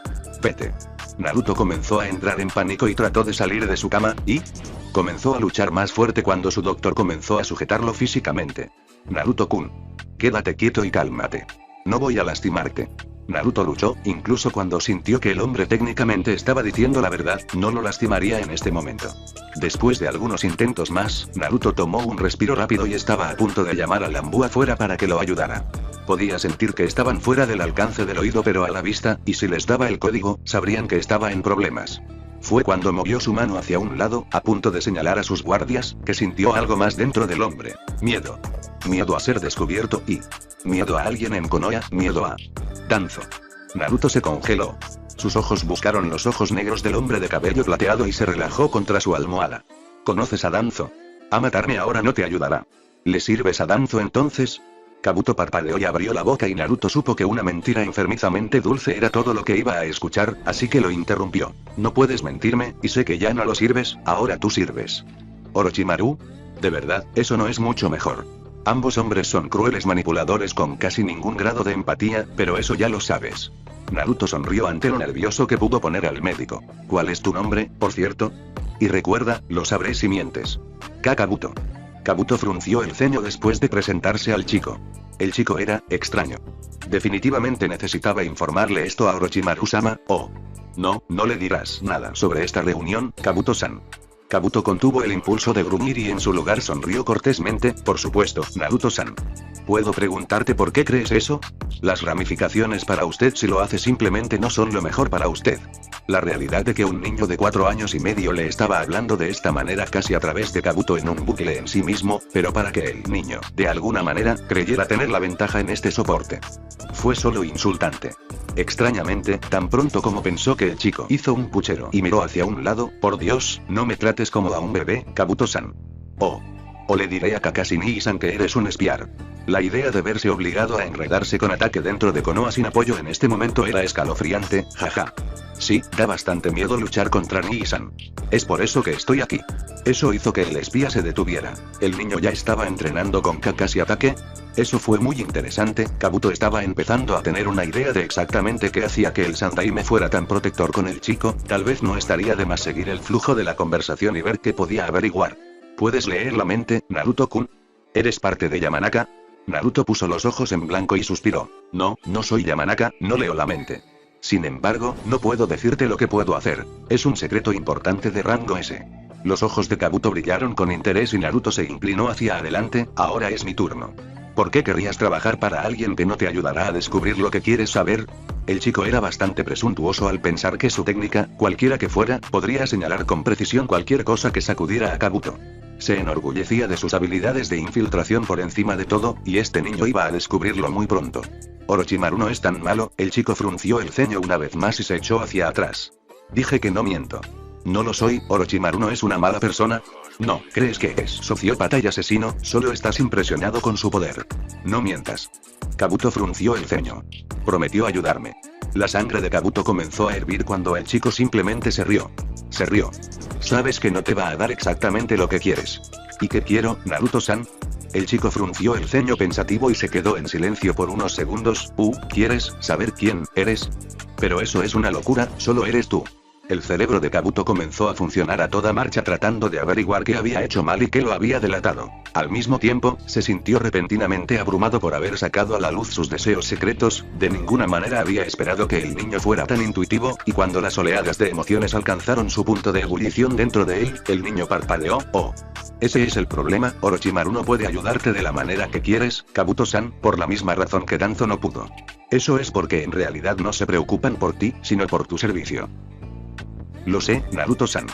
Vete. Naruto comenzó a entrar en pánico y trató de salir de su cama, y comenzó a luchar más fuerte cuando su doctor comenzó a sujetarlo físicamente. Naruto-kun. Quédate quieto y cálmate. No voy a lastimarte. Naruto luchó, incluso cuando sintió que el hombre técnicamente estaba diciendo la verdad, no lo lastimaría en este momento. Después de algunos intentos más, Naruto tomó un respiro rápido y estaba a punto de llamar a Lambu afuera para que lo ayudara. Podía sentir que estaban fuera del alcance del oído pero a la vista, y si les daba el código, sabrían que estaba en problemas. Fue cuando movió su mano hacia un lado, a punto de señalar a sus guardias, que sintió algo más dentro del hombre. Miedo. Miedo a ser descubierto y miedo a alguien en Konoha, miedo a Danzo. Naruto se congeló. Sus ojos buscaron los ojos negros del hombre de cabello plateado y se relajó contra su almohada. ¿Conoces a Danzo? A matarme ahora no te ayudará. ¿Le sirves a Danzo entonces? Kabuto parpadeó y abrió la boca y Naruto supo que una mentira enfermizamente dulce era todo lo que iba a escuchar, así que lo interrumpió. No puedes mentirme, y sé que ya no lo sirves, ahora tú sirves. ¿Orochimaru? De verdad, eso no es mucho mejor. Ambos hombres son crueles manipuladores con casi ningún grado de empatía, pero eso ya lo sabes. Naruto sonrió ante lo nervioso que pudo poner al médico. ¿Cuál es tu nombre, por cierto? Y recuerda, lo sabré si mientes. Kakabuto. Kabuto frunció el ceño después de presentarse al chico. El chico era extraño. Definitivamente necesitaba informarle esto a Orochimaru-sama, o no, no le dirás nada sobre esta reunión, Kabuto-san. Kabuto contuvo el impulso de gruñir y en su lugar sonrió cortésmente, por supuesto, Naruto-san. ¿Puedo preguntarte por qué crees eso? Las ramificaciones para usted si lo hace simplemente no son lo mejor para usted. La realidad de que un niño de 4 años y medio le estaba hablando de esta manera casi a través de Kabuto en un bucle en sí mismo, pero para que el niño, de alguna manera, creyera tener la ventaja en este soporte. Fue solo insultante. Extrañamente, tan pronto como pensó que el chico hizo un puchero y miró hacia un lado, por Dios, no me trates como a un bebé, Kabuto-san. O le diré a Kakashi Nii-san que eres un espiar. La idea de verse obligado a enredarse con ataque dentro de Konoha sin apoyo en este momento era escalofriante, jaja. Sí, da bastante miedo luchar contra Nii-san. Es por eso que estoy aquí. Eso hizo que el espía se detuviera. ¿El niño ya estaba entrenando con Kakashi ataque? Eso fue muy interesante, Kabuto estaba empezando a tener una idea de exactamente qué hacía que el Sandaime fuera tan protector con el chico, tal vez no estaría de más seguir el flujo de la conversación y ver qué podía averiguar. ¿Puedes leer la mente, Naruto-kun? ¿Eres parte de Yamanaka? Naruto puso los ojos en blanco y suspiró. No, no soy Yamanaka, no leo la mente. Sin embargo, no puedo decirte lo que puedo hacer. Es un secreto importante de rango S. Los ojos de Kabuto brillaron con interés y Naruto se inclinó hacia adelante. Ahora es mi turno. ¿Por qué querrías trabajar para alguien que no te ayudará a descubrir lo que quieres saber? El chico era bastante presuntuoso al pensar que su técnica, cualquiera que fuera, podría señalar con precisión cualquier cosa que sacudiera a Kabuto. Se enorgullecía de sus habilidades de infiltración por encima de todo, y este niño iba a descubrirlo muy pronto. Orochimaru no es tan malo, el chico frunció el ceño una vez más y se echó hacia atrás. Dije que no miento. No lo soy, Orochimaru no es una mala persona. No, crees que es sociópata y asesino, solo estás impresionado con su poder. No mientas. Kabuto frunció el ceño. Prometió ayudarme. La sangre de Kabuto comenzó a hervir cuando el chico simplemente se rió. Se rió. Sabes que no te va a dar exactamente lo que quieres. ¿Y qué quiero, Naruto-san? El chico frunció el ceño pensativo y se quedó en silencio por unos segundos. ¿Quieres saber quién eres? Pero eso es una locura, solo eres tú. El cerebro de Kabuto comenzó a funcionar a toda marcha tratando de averiguar qué había hecho mal y qué lo había delatado. Al mismo tiempo, se sintió repentinamente abrumado por haber sacado a la luz sus deseos secretos. De ninguna manera había esperado que el niño fuera tan intuitivo, y cuando las oleadas de emociones alcanzaron su punto de ebullición dentro de él, el niño parpadeó. Oh. Ese es el problema, Orochimaru no puede ayudarte de la manera que quieres, Kabuto-san, por la misma razón que Danzo no pudo. Eso es porque en realidad no se preocupan por ti, sino por tu servicio. Lo sé, Naruto-san.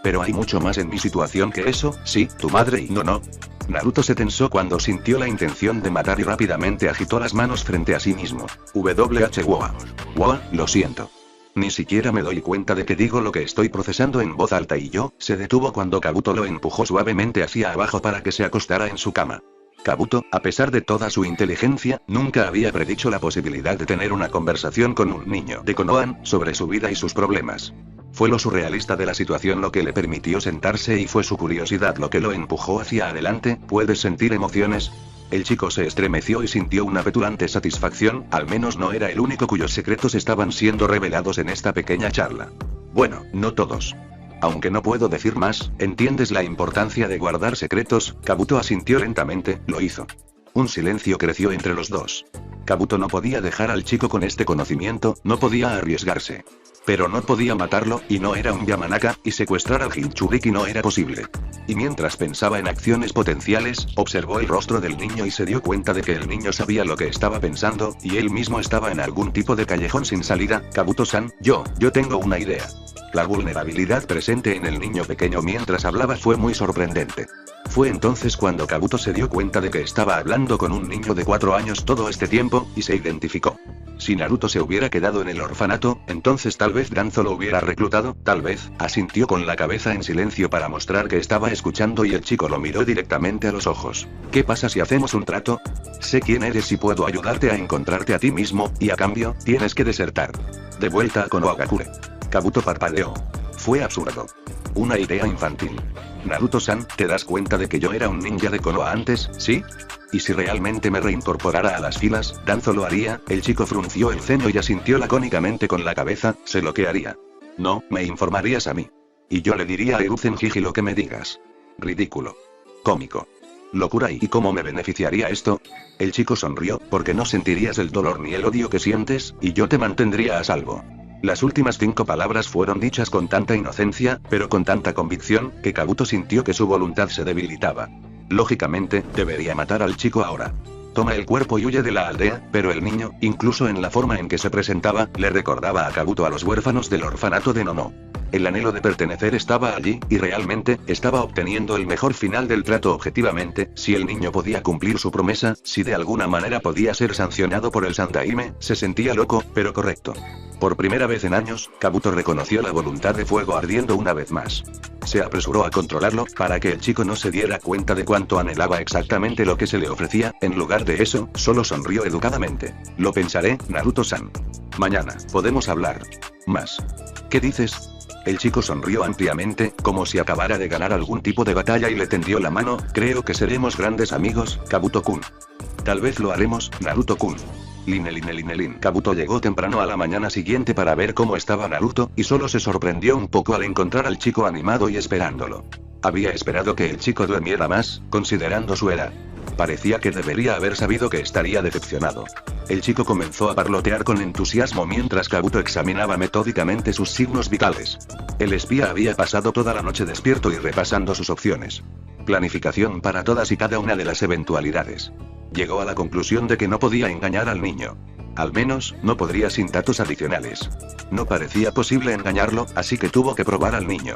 Pero hay mucho más en mi situación que eso, sí, tu madre y no. Naruto se tensó cuando sintió la intención de matar y rápidamente agitó las manos frente a sí mismo. WH-WOA. WOA, lo siento. Ni siquiera me doy cuenta de que digo lo que estoy procesando en voz alta y yo, se detuvo cuando Kabuto lo empujó suavemente hacia abajo para que se acostara en su cama. Kabuto, a pesar de toda su inteligencia, nunca había predicho la posibilidad de tener una conversación con un niño de Konohan sobre su vida y sus problemas. Fue lo surrealista de la situación lo que le permitió sentarse y fue su curiosidad lo que lo empujó hacia adelante. ¿Puedes sentir emociones? El chico se estremeció y sintió una petulante satisfacción, al menos no era el único cuyos secretos estaban siendo revelados en esta pequeña charla. Bueno, no todos. Aunque no puedo decir más, ¿entiendes la importancia de guardar secretos? Kabuto asintió lentamente, lo hizo. Un silencio creció entre los dos. Kabuto no podía dejar al chico con este conocimiento, no podía arriesgarse. Pero no podía matarlo, y no era un Yamanaka, y secuestrar al Jinchuriki no era posible. Y mientras pensaba en acciones potenciales, observó el rostro del niño y se dio cuenta de que el niño sabía lo que estaba pensando, y él mismo estaba en algún tipo de callejón sin salida. Kabuto-san, yo tengo una idea. La vulnerabilidad presente en el niño pequeño mientras hablaba fue muy sorprendente. Fue entonces cuando Kabuto se dio cuenta de que estaba hablando con un niño de 4 años todo este tiempo, y se identificó. Si Naruto se hubiera quedado en el orfanato, entonces tal vez Danzo lo hubiera reclutado, tal vez, asintió con la cabeza en silencio para mostrar que estaba escuchando y el chico lo miró directamente a los ojos. ¿Qué pasa si hacemos un trato? Sé quién eres y puedo ayudarte a encontrarte a ti mismo, y a cambio, tienes que desertar. De vuelta a Konohagakure. Kabuto parpadeó. Fue absurdo. Una idea infantil. Naruto-san, ¿te das cuenta de que yo era un ninja de Konoha antes, sí? ¿Y si realmente me reincorporara a las filas, Danzo lo haría? El chico frunció el ceño y asintió lacónicamente con la cabeza, sé lo que haría. No, me informarías a mí. Y yo le diría a Hiruzen Hiji lo que me digas. Ridículo. Cómico. Locura. ¿Y cómo me beneficiaría esto? El chico sonrió, porque no sentirías el dolor ni el odio que sientes, y yo te mantendría a salvo. Las últimas 5 palabras fueron dichas con tanta inocencia, pero con tanta convicción, que Kabuto sintió que su voluntad se debilitaba. Lógicamente, debería matar al chico ahora. Toma el cuerpo y huye de la aldea, pero el niño, incluso en la forma en que se presentaba, le recordaba a Kabuto a los huérfanos del orfanato de Nono. El anhelo de pertenecer estaba allí, y realmente, estaba obteniendo el mejor final del trato objetivamente. Si el niño podía cumplir su promesa, si de alguna manera podía ser sancionado por el Sandaime, se sentía loco, pero correcto. Por primera vez en años, Kabuto reconoció la voluntad de fuego ardiendo una vez más. Se apresuró a controlarlo, para que el chico no se diera cuenta de cuánto anhelaba exactamente lo que se le ofrecía. En lugar de eso, solo sonrió educadamente. Lo pensaré, Naruto-san. Mañana, podemos hablar más. ¿Qué dices? El chico sonrió ampliamente, como si acabara de ganar algún tipo de batalla y le tendió la mano. Creo que seremos grandes amigos, Kabuto-kun. Tal vez lo haremos, Naruto-kun. Line. Kabuto llegó temprano a la mañana siguiente para ver cómo estaba Naruto, y solo se sorprendió un poco al encontrar al chico animado y esperándolo. Había esperado que el chico durmiera más, considerando su edad. Parecía que debería haber sabido que estaría decepcionado. El chico comenzó a parlotear con entusiasmo mientras Kabuto examinaba metódicamente sus signos vitales. El espía había pasado toda la noche despierto y repasando sus opciones. Planificación para todas y cada una de las eventualidades. Llegó a la conclusión de que no podía engañar al niño. Al menos, no podría sin datos adicionales. No parecía posible engañarlo, así que tuvo que probar al niño.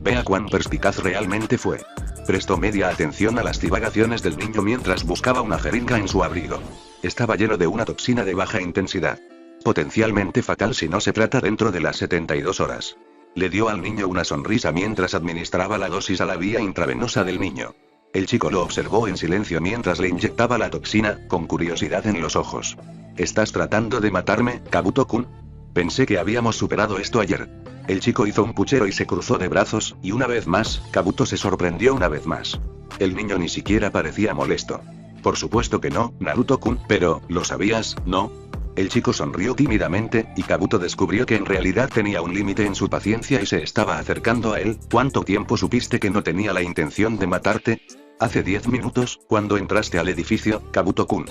Vea cuán perspicaz realmente fue. Prestó media atención a las divagaciones del niño mientras buscaba una jeringa en su abrigo. Estaba lleno de una toxina de baja intensidad. Potencialmente fatal si no se trata dentro de las 72 horas. Le dio al niño una sonrisa mientras administraba la dosis a la vía intravenosa del niño. El chico lo observó en silencio mientras le inyectaba la toxina, con curiosidad en los ojos. ¿Estás tratando de matarme, Kabuto-kun? Pensé que habíamos superado esto ayer. El chico hizo un puchero y se cruzó de brazos, y una vez más, Kabuto se sorprendió una vez más. El niño ni siquiera parecía molesto. Por supuesto que no, Naruto-kun, pero, ¿lo sabías, no? El chico sonrió tímidamente, y Kabuto descubrió que en realidad tenía un límite en su paciencia y se estaba acercando a él. ¿Cuánto tiempo supiste que no tenía la intención de matarte? Hace 10 minutos, cuando entraste al edificio, Kabuto-kun.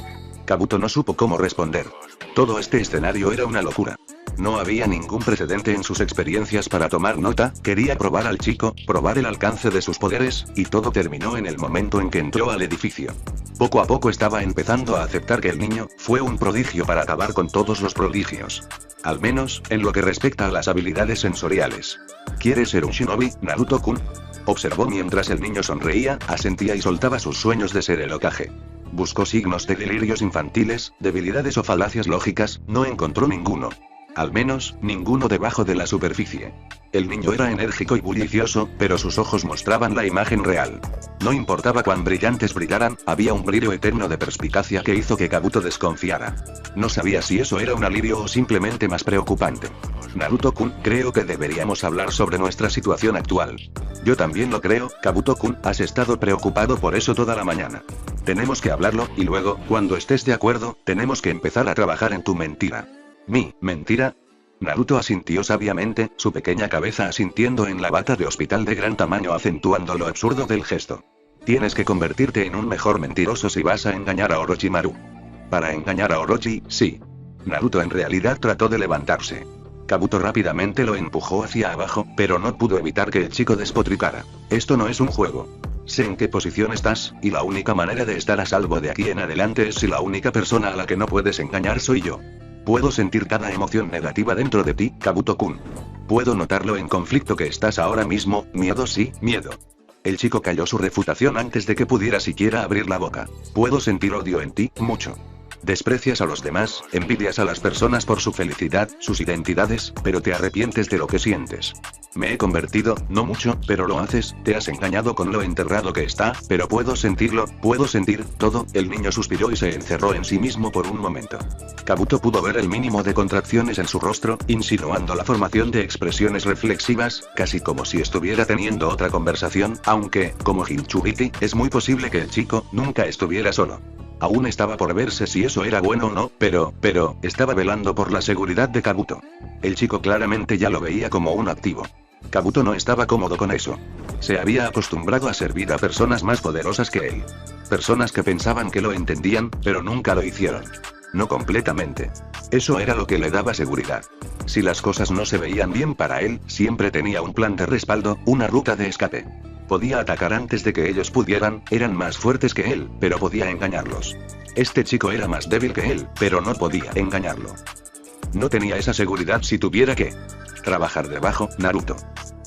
Kabuto no supo cómo responder. Todo este escenario era una locura. No había ningún precedente en sus experiencias para tomar nota, quería probar al chico, probar el alcance de sus poderes, y todo terminó en el momento en que entró al edificio. Poco a poco estaba empezando a aceptar que el niño fue un prodigio para acabar con todos los prodigios. Al menos, en lo que respecta a las habilidades sensoriales. ¿Quieres ser un shinobi, Naruto-kun? Observó mientras el niño sonreía, asentía y soltaba sus sueños de ser el Hokage. Buscó signos de delirios infantiles, debilidades o falacias lógicas, no encontró ninguno. Al menos, ninguno debajo de la superficie. El niño era enérgico y bullicioso, pero sus ojos mostraban la imagen real. No importaba cuán brillantes brillaran, había un brillo eterno de perspicacia que hizo que Kabuto desconfiara. No sabía si eso era un alivio o simplemente más preocupante. Naruto-kun, creo que deberíamos hablar sobre nuestra situación actual. Yo también lo creo, Kabuto-kun, has estado preocupado por eso toda la mañana. Tenemos que hablarlo, y luego, cuando estés de acuerdo, tenemos que empezar a trabajar en tu mentira. ¿Mi mentira? Naruto asintió sabiamente, su pequeña cabeza asintiendo en la bata de hospital de gran tamaño acentuando lo absurdo del gesto. Tienes que convertirte en un mejor mentiroso si vas a engañar a Orochimaru. Para engañar a Orochi, sí. Naruto en realidad trató de levantarse. Kabuto rápidamente lo empujó hacia abajo, pero no pudo evitar que el chico despotricara. Esto no es un juego. Sé en qué posición estás, y la única manera de estar a salvo de aquí en adelante es si la única persona a la que no puedes engañar soy yo. Puedo sentir cada emoción negativa dentro de ti, Kabuto-kun. Puedo notarlo en conflicto que estás ahora mismo, miedo sí, miedo. El chico calló su refutación antes de que pudiera siquiera abrir la boca. Puedo sentir odio en ti, mucho. Desprecias a los demás, envidias a las personas por su felicidad, sus identidades, pero te arrepientes de lo que sientes. Me he convertido, no mucho, pero lo haces, te has engañado con lo enterrado que está, pero puedo sentirlo, puedo sentir todo. El niño suspiró y se encerró en sí mismo por un momento. Kabuto pudo ver el mínimo de contracciones en su rostro, insinuando la formación de expresiones reflexivas, casi como si estuviera teniendo otra conversación, aunque, como Jinchuriki, es muy posible que el chico nunca estuviera solo. Aún estaba por verse si eso era bueno o no, pero, estaba velando por la seguridad de Kabuto. El chico claramente ya lo veía como un activo. Kabuto no estaba cómodo con eso. Se había acostumbrado a servir a personas más poderosas que él. Personas que pensaban que lo entendían, pero nunca lo hicieron. No completamente. Eso era lo que le daba seguridad. Si las cosas no se veían bien para él, siempre tenía un plan de respaldo, una ruta de escape. Podía atacar antes de que ellos pudieran, eran más fuertes que él, pero podía engañarlos. Este chico era más débil que él, pero no podía engañarlo. No tenía esa seguridad si tuviera que trabajar debajo, Naruto.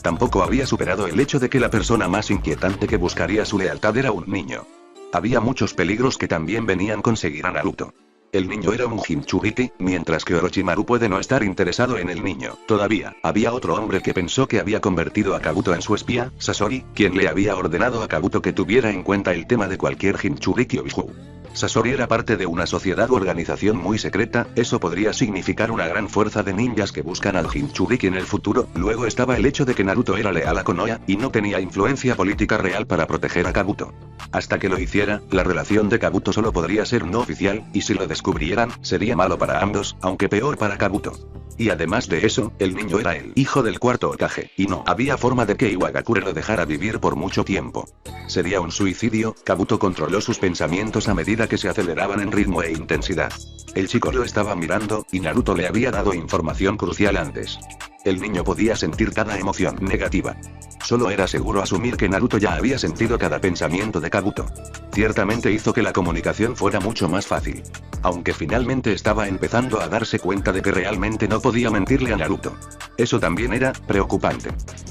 Tampoco había superado el hecho de que la persona más inquietante que buscaría su lealtad era un niño. Había muchos peligros que también venían con seguir a Naruto. El niño era un Jinchuriki, mientras que Orochimaru puede no estar interesado en el niño. Todavía, había otro hombre que pensó que había convertido a Kabuto en su espía, Sasori, quien le había ordenado a Kabuto que tuviera en cuenta el tema de cualquier Jinchuriki o Biju. Sasori era parte de una sociedad o organización muy secreta, eso podría significar una gran fuerza de ninjas que buscan al Jinchuriki en el futuro. Luego estaba el hecho de que Naruto era leal a Konoha, y no tenía influencia política real para proteger a Kabuto. Hasta que lo hiciera, la relación de Kabuto solo podría ser no oficial, y si lo descubrieran, sería malo para ambos, aunque peor para Kabuto. Y además de eso, el niño era el hijo del cuarto Hokage, y no había forma de que Iwagakure lo dejara vivir por mucho tiempo. Sería un suicidio. Kabuto controló sus pensamientos a medida que se aceleraban en ritmo e intensidad. El chico lo estaba mirando, y Naruto le había dado información crucial antes. El niño podía sentir cada emoción negativa. Solo era seguro asumir que Naruto ya había sentido cada pensamiento de Kabuto. Ciertamente hizo que la comunicación fuera mucho más fácil. Aunque finalmente estaba empezando a darse cuenta de que realmente no podía mentirle a Naruto. Eso también era preocupante.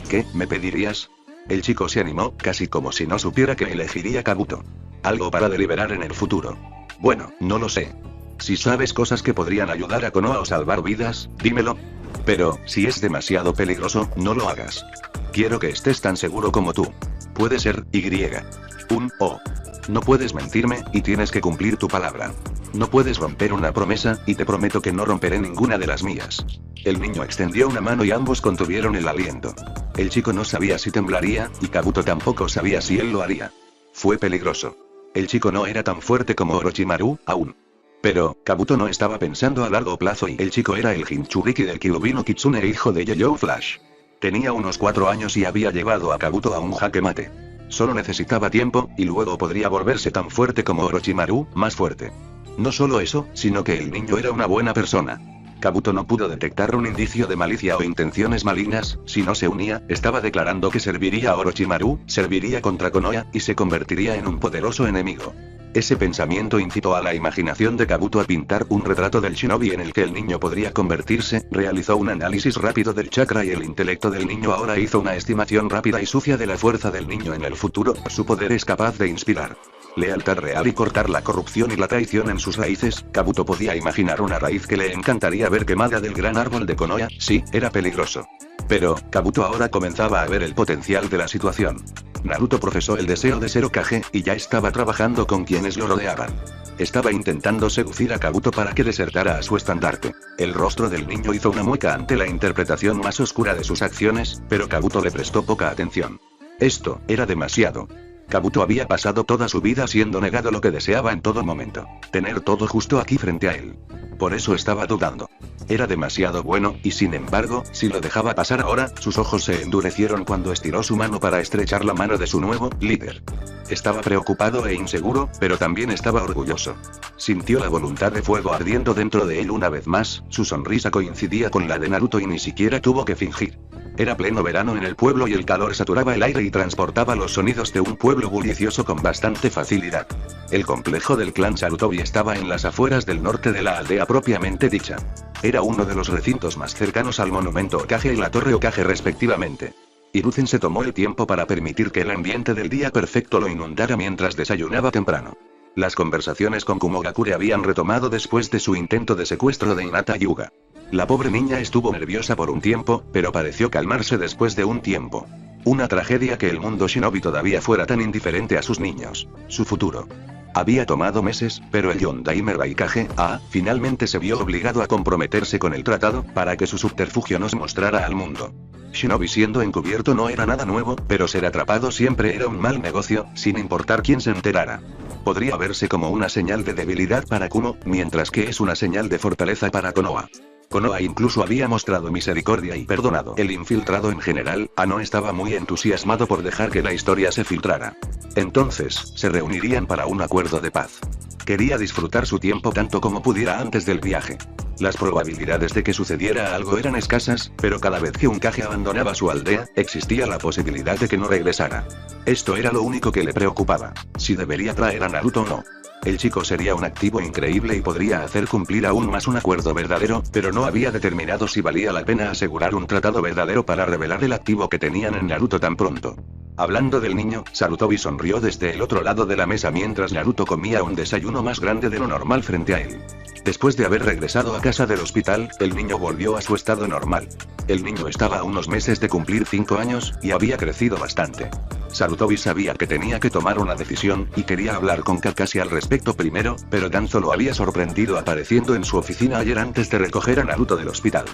¿Qué me pedirías? El chico se animó, casi como si no supiera que elegiría Kabuto. Algo para deliberar en el futuro. Bueno, no lo sé. Si sabes cosas que podrían ayudar a Konoha o salvar vidas, dímelo. Pero, si es demasiado peligroso, no lo hagas. Quiero que estés tan seguro como tú. Puede ser, Y. O. No puedes mentirme, y tienes que cumplir tu palabra. No puedes romper una promesa, y te prometo que no romperé ninguna de las mías. El niño extendió una mano y ambos contuvieron el aliento. El chico no sabía si temblaría, y Kabuto tampoco sabía si él lo haría. Fue peligroso. El chico no era tan fuerte como Orochimaru, aún. Pero, Kabuto no estaba pensando a largo plazo y el chico era el Jinchuriki del Kyuubi no Kitsune hijo de Yo-Yo Flash. Tenía unos 4 años y había llevado a Kabuto a un jaque mate. Solo necesitaba tiempo, y luego podría volverse tan fuerte como Orochimaru, más fuerte. No solo eso, sino que el niño era una buena persona. Kabuto no pudo detectar un indicio de malicia o intenciones malignas. Si no se unía, estaba declarando que serviría a Orochimaru, serviría contra Konoha, y se convertiría en un poderoso enemigo. Ese pensamiento incitó a la imaginación de Kabuto a pintar un retrato del shinobi en el que el niño podría convertirse. Realizó un análisis rápido del chakra y el intelecto del niño. Ahora hizo una estimación rápida y sucia de la fuerza del niño en el futuro. Su poder es capaz de inspirar lealtad real y cortar la corrupción y la traición en sus raíces. Kabuto podía imaginar una raíz que le encantaría ver quemada del gran árbol de Konoha. Sí, era peligroso. Pero, Kabuto ahora comenzaba a ver el potencial de la situación. Naruto profesó el deseo de ser Hokage, y ya estaba trabajando con quienes lo rodeaban. Estaba intentando seducir a Kabuto para que desertara a su estandarte. El rostro del niño hizo una mueca ante la interpretación más oscura de sus acciones, pero Kabuto le prestó poca atención. Esto era demasiado. Kabuto había pasado toda su vida siendo negado lo que deseaba en todo momento. Tener todo justo aquí frente a él. Por eso estaba dudando. Era demasiado bueno, y sin embargo, si lo dejaba pasar ahora, sus ojos se endurecieron cuando estiró su mano para estrechar la mano de su nuevo líder. Estaba preocupado e inseguro, pero también estaba orgulloso. Sintió la voluntad de fuego ardiendo dentro de él una vez más. Su sonrisa coincidía con la de Naruto y ni siquiera tuvo que fingir. Era pleno verano en el pueblo y el calor saturaba el aire y transportaba los sonidos de un pueblo bullicioso con bastante facilidad. El complejo del clan Sarutobi estaba en las afueras del norte de la aldea propiamente dicha. Era uno de los recintos más cercanos al monumento Hokage y la torre Hokage respectivamente. Hiruzen se tomó el tiempo para permitir que el ambiente del día perfecto lo inundara mientras desayunaba temprano. Las conversaciones con Kumogakure habían retomado después de su intento de secuestro de Hinata Hyuga. La pobre niña estuvo nerviosa por un tiempo, pero pareció calmarse después de un tiempo. Una tragedia que el mundo shinobi todavía fuera tan indiferente a sus niños. Su futuro. Había tomado meses, pero el Yondaime Raikage, finalmente se vio obligado a comprometerse con el tratado, para que su subterfugio nos mostrara al mundo. Shinobi siendo encubierto no era nada nuevo, pero ser atrapado siempre era un mal negocio, sin importar quién se enterara. Podría verse como una señal de debilidad para Kumo, mientras que es una señal de fortaleza para Konoha. Konoha incluso había mostrado misericordia y perdonado. El infiltrado en general, no estaba muy entusiasmado por dejar que la historia se filtrara. Entonces, se reunirían para un acuerdo de paz. Quería disfrutar su tiempo tanto como pudiera antes del viaje. Las probabilidades de que sucediera algo eran escasas, pero cada vez que un Kage abandonaba su aldea, existía la posibilidad de que no regresara. Esto era lo único que le preocupaba, si debería traer a Naruto o no. El chico sería un activo increíble y podría hacer cumplir aún más un acuerdo verdadero, pero no había determinado si valía la pena asegurar un tratado verdadero para revelar el activo que tenían en Naruto tan pronto. Hablando del niño, Sarutobi sonrió desde el otro lado de la mesa mientras Naruto comía un desayuno más grande de lo normal frente a él. Después de haber regresado a casa del hospital, el niño volvió a su estado normal. El niño estaba a unos meses de cumplir 5 años, y había crecido bastante. Sarutobi sabía que tenía que tomar una decisión, y quería hablar con Kakashi al respecto primero, pero Danzo lo había sorprendido apareciendo en su oficina ayer antes de recoger a Naruto del hospital.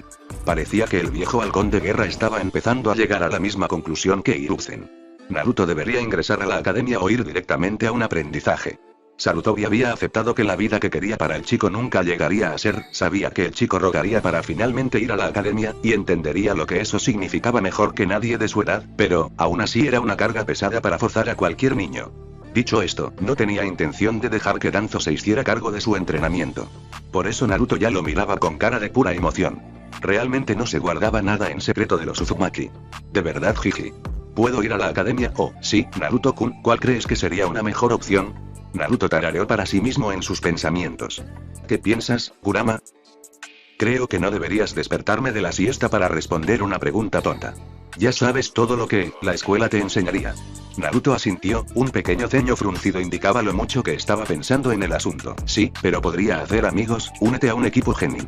Parecía que el viejo halcón de guerra estaba empezando a llegar a la misma conclusión que Hiruzen. Naruto debería ingresar a la academia o ir directamente a un aprendizaje. Sarutobi había aceptado que la vida que quería para el chico nunca llegaría a ser, sabía que el chico rogaría para finalmente ir a la academia, y entendería lo que eso significaba mejor que nadie de su edad, pero, aún así era una carga pesada para forzar a cualquier niño. Dicho esto, no tenía intención de dejar que Danzo se hiciera cargo de su entrenamiento. Por eso Naruto ya lo miraba con cara de pura emoción. Realmente no se guardaba nada en secreto de los Uzumaki. De verdad, Jiji. ¿Puedo ir a la academia? Oh, sí, Naruto-kun, ¿cuál crees que sería una mejor opción? Naruto tarareó para sí mismo en sus pensamientos. ¿Qué piensas, Kurama? Creo que no deberías despertarme de la siesta para responder una pregunta tonta. Ya sabes todo lo que la escuela te enseñaría. Naruto asintió, un pequeño ceño fruncido indicaba lo mucho que estaba pensando en el asunto. Sí, pero podría hacer amigos, únete a un equipo genin.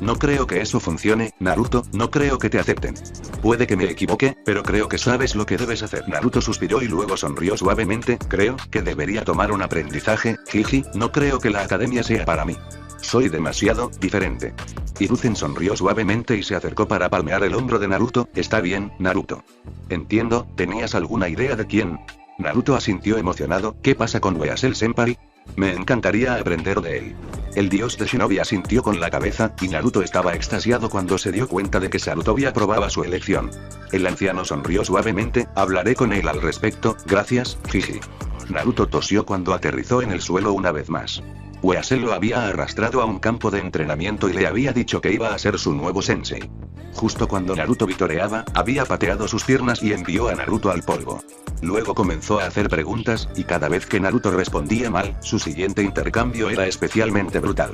No creo que eso funcione, Naruto, no creo que te acepten. Puede que me equivoque, pero creo que sabes lo que debes hacer. Naruto suspiró y luego sonrió suavemente, creo que debería tomar un aprendizaje, jiji, no creo que la academia sea para mí. Soy demasiado diferente. Hiruzen sonrió suavemente y se acercó para palmear el hombro de Naruto, está bien, Naruto. Entiendo, ¿tenías alguna idea de quién? Naruto asintió emocionado, ¿qué pasa con Weasel-senpai? Me encantaría aprender de él. El dios de Shinobi asintió con la cabeza, y Naruto estaba extasiado cuando se dio cuenta de que Sarutobi aprobaba su elección. El anciano sonrió suavemente, hablaré con él al respecto, gracias, jiji. Naruto tosió cuando aterrizó en el suelo una vez más. Weasel lo había arrastrado a un campo de entrenamiento y le había dicho que iba a ser su nuevo sensei. Justo cuando Naruto vitoreaba, había pateado sus piernas y envió a Naruto al polvo. Luego comenzó a hacer preguntas, y cada vez que Naruto respondía mal, su siguiente intercambio era especialmente brutal.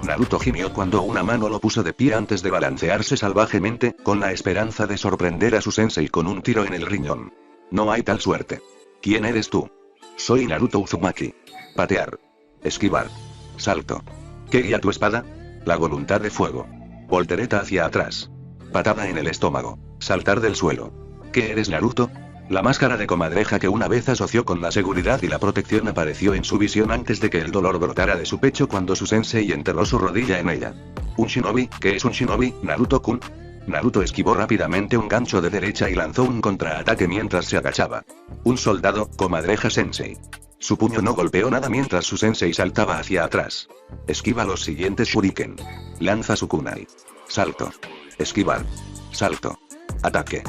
Naruto gimió cuando una mano lo puso de pie antes de balancearse salvajemente, con la esperanza de sorprender a su sensei con un tiro en el riñón. No hay tal suerte. ¿Quién eres tú? Soy Naruto Uzumaki. Patear. Esquivar. Salto. ¿Qué guía tu espada? La voluntad de fuego. Voltereta hacia atrás. Patada en el estómago. Saltar del suelo. ¿Qué eres, Naruto? La máscara de comadreja que una vez asoció con la seguridad y la protección apareció en su visión antes de que el dolor brotara de su pecho cuando su sensei enterró su rodilla en ella. ¿Un shinobi? ¿Qué es un shinobi, Naruto-kun? Naruto esquivó rápidamente un gancho de derecha y lanzó un contraataque mientras se agachaba. Un soldado, comadreja sensei. Su puño no golpeó nada mientras su sensei saltaba hacia atrás. Esquiva los siguientes shuriken. Lanza su kunai. Salto. Esquivar. Salto. Ataque.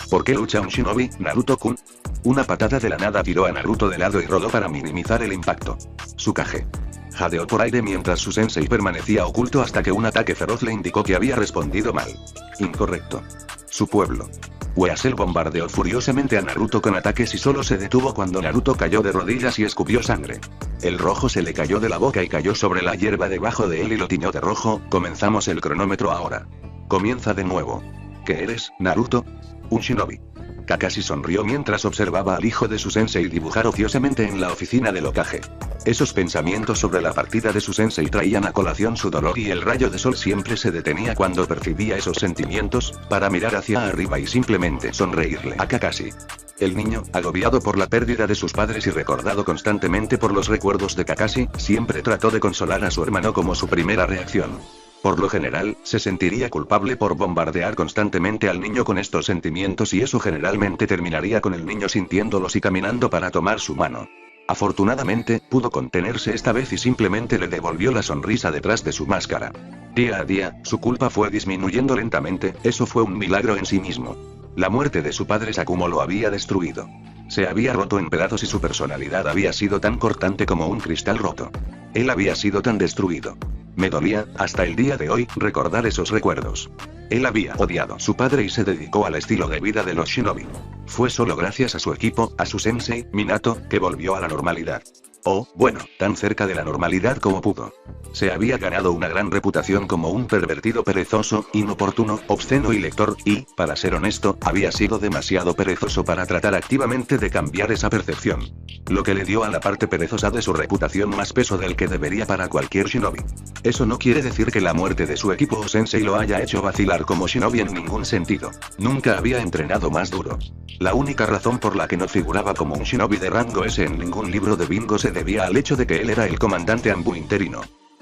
¿Por qué lucha un shinobi, Naruto-kun? Una patada de la nada tiró a Naruto de lado y rodó para minimizar el impacto. Tsukage. Jadeó por aire mientras su sensei permanecía oculto hasta que un ataque feroz le indicó que había respondido mal. Incorrecto. Su pueblo. Weasel bombardeó furiosamente a Naruto con ataques y solo se detuvo cuando Naruto cayó de rodillas y escupió sangre. El rojo se le cayó de la boca y cayó sobre la hierba debajo de él y lo tiñó de rojo. Comenzamos el cronómetro ahora. Comienza de nuevo. ¿Qué eres, Naruto? Un shinobi. Kakashi sonrió mientras observaba al hijo de su sensei dibujar ociosamente en la oficina del Hokage. Esos pensamientos sobre la partida de su sensei traían a colación su dolor y el rayo de sol siempre se detenía cuando percibía esos sentimientos, para mirar hacia arriba y simplemente sonreírle a Kakashi. El niño, agobiado por la pérdida de sus padres y recordado constantemente por los recuerdos de Kakashi, siempre trató de consolar a su hermano como su primera reacción. Por lo general, se sentiría culpable por bombardear constantemente al niño con estos sentimientos y eso generalmente terminaría con el niño sintiéndolos y caminando para tomar su mano. Afortunadamente, pudo contenerse esta vez y simplemente le devolvió la sonrisa detrás de su máscara. Día a día, su culpa fue disminuyendo lentamente, eso fue un milagro en sí mismo. La muerte de su padre Sakumo lo había destruido. Se había roto en pedazos y su personalidad había sido tan cortante como un cristal roto. Él había sido tan destruido. Me dolía, hasta el día de hoy, recordar esos recuerdos. Él había odiado a su padre y se dedicó al estilo de vida de los shinobi. Fue solo gracias a su equipo, a su sensei, Minato, que volvió a la normalidad. Oh, bueno, tan cerca de la normalidad como pudo. Se había ganado una gran reputación como un pervertido perezoso, inoportuno, obsceno y lector, y, para ser honesto, había sido demasiado perezoso para tratar activamente de cambiar esa percepción. Lo que le dio a la parte perezosa de su reputación más peso del que debería para cualquier shinobi. Eso no quiere decir que la muerte de su equipo o sensei lo haya hecho vacilar como shinobi en ningún sentido. Nunca había entrenado más duro. La única razón por la que no figuraba como un shinobi de rango S en ningún libro de bingo se debía al hecho de que él era el comandante Anbu interino.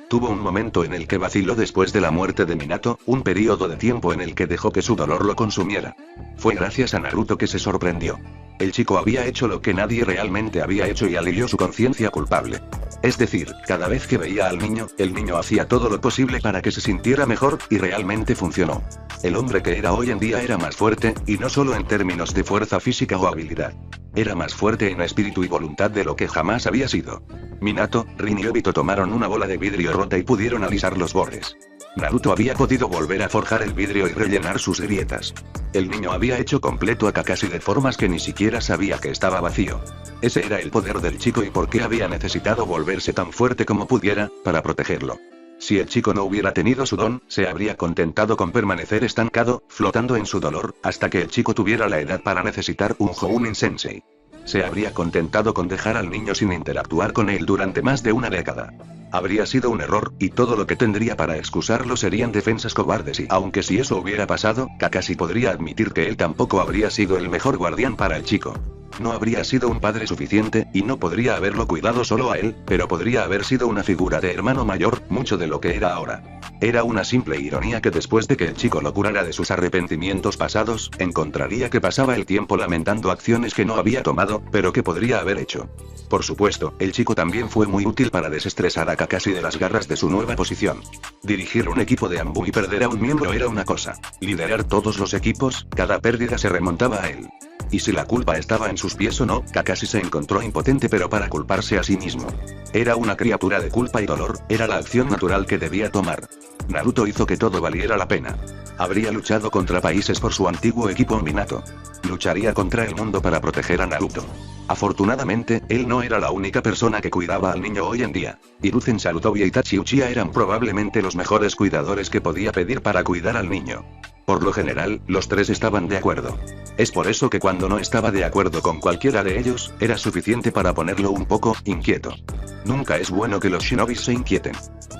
Tuvo un momento en el que vaciló después de la muerte de Minato, un periodo de tiempo en el que dejó que su dolor lo consumiera. Fue gracias a Naruto que se sorprendió. El chico había hecho lo que nadie realmente había hecho y alivió su conciencia culpable. Es decir, cada vez que veía al niño, el niño hacía todo lo posible para que se sintiera mejor, y realmente funcionó. El hombre que era hoy en día era más fuerte, y no solo en términos de fuerza física o habilidad. Era más fuerte en espíritu y voluntad de lo que jamás había sido. Minato, Rin y Obito tomaron una bola de vidrio rota y pudieron alisar los bordes. Naruto había podido volver a forjar el vidrio y rellenar sus grietas. El niño había hecho completo a Kakashi de formas que ni siquiera sabía que estaba vacío. Ese era el poder del chico y por qué había necesitado volverse tan fuerte como pudiera, para protegerlo. Si el chico no hubiera tenido su don, se habría contentado con permanecer estancado, flotando en su dolor, hasta que el chico tuviera la edad para necesitar un Jounin Sensei. Se habría contentado con dejar al niño sin interactuar con él durante más de una década. Habría sido un error, y todo lo que tendría para excusarlo serían defensas cobardes y aunque si eso hubiera pasado, Kakashi podría admitir que él tampoco habría sido el mejor guardián para el chico. No habría sido un padre suficiente, y no podría haberlo cuidado solo a él, pero podría haber sido una figura de hermano mayor, mucho de lo que era ahora. Era una simple ironía que después de que el chico lo curara de sus arrepentimientos pasados, encontraría que pasaba el tiempo lamentando acciones que no había tomado, pero que podría haber hecho. Por supuesto, el chico también fue muy útil para desestresar a Kakashi de las garras de su nueva posición. Dirigir un equipo de Anbu y perder a un miembro era una cosa. Liderar todos los equipos, cada pérdida se remontaba a él. Y si la culpa estaba en sus pies o no, Kakashi se encontró impotente pero para culparse a sí mismo. Era una criatura de culpa y dolor, era la acción natural que debía tomar. Naruto hizo que todo valiera la pena. Habría luchado contra países por su antiguo equipo Minato. Lucharía contra el mundo para proteger a Naruto. Afortunadamente, él no era la única persona que cuidaba al niño hoy en día. Hiruzen Sarutobi y Itachi Uchiha eran probablemente los mejores cuidadores que podía pedir para cuidar al niño. Por lo general, los tres estaban de acuerdo. Es por eso que cuando no estaba de acuerdo con cualquiera de ellos, era suficiente para ponerlo un poco inquieto. Nunca es bueno que los shinobis se inquieten.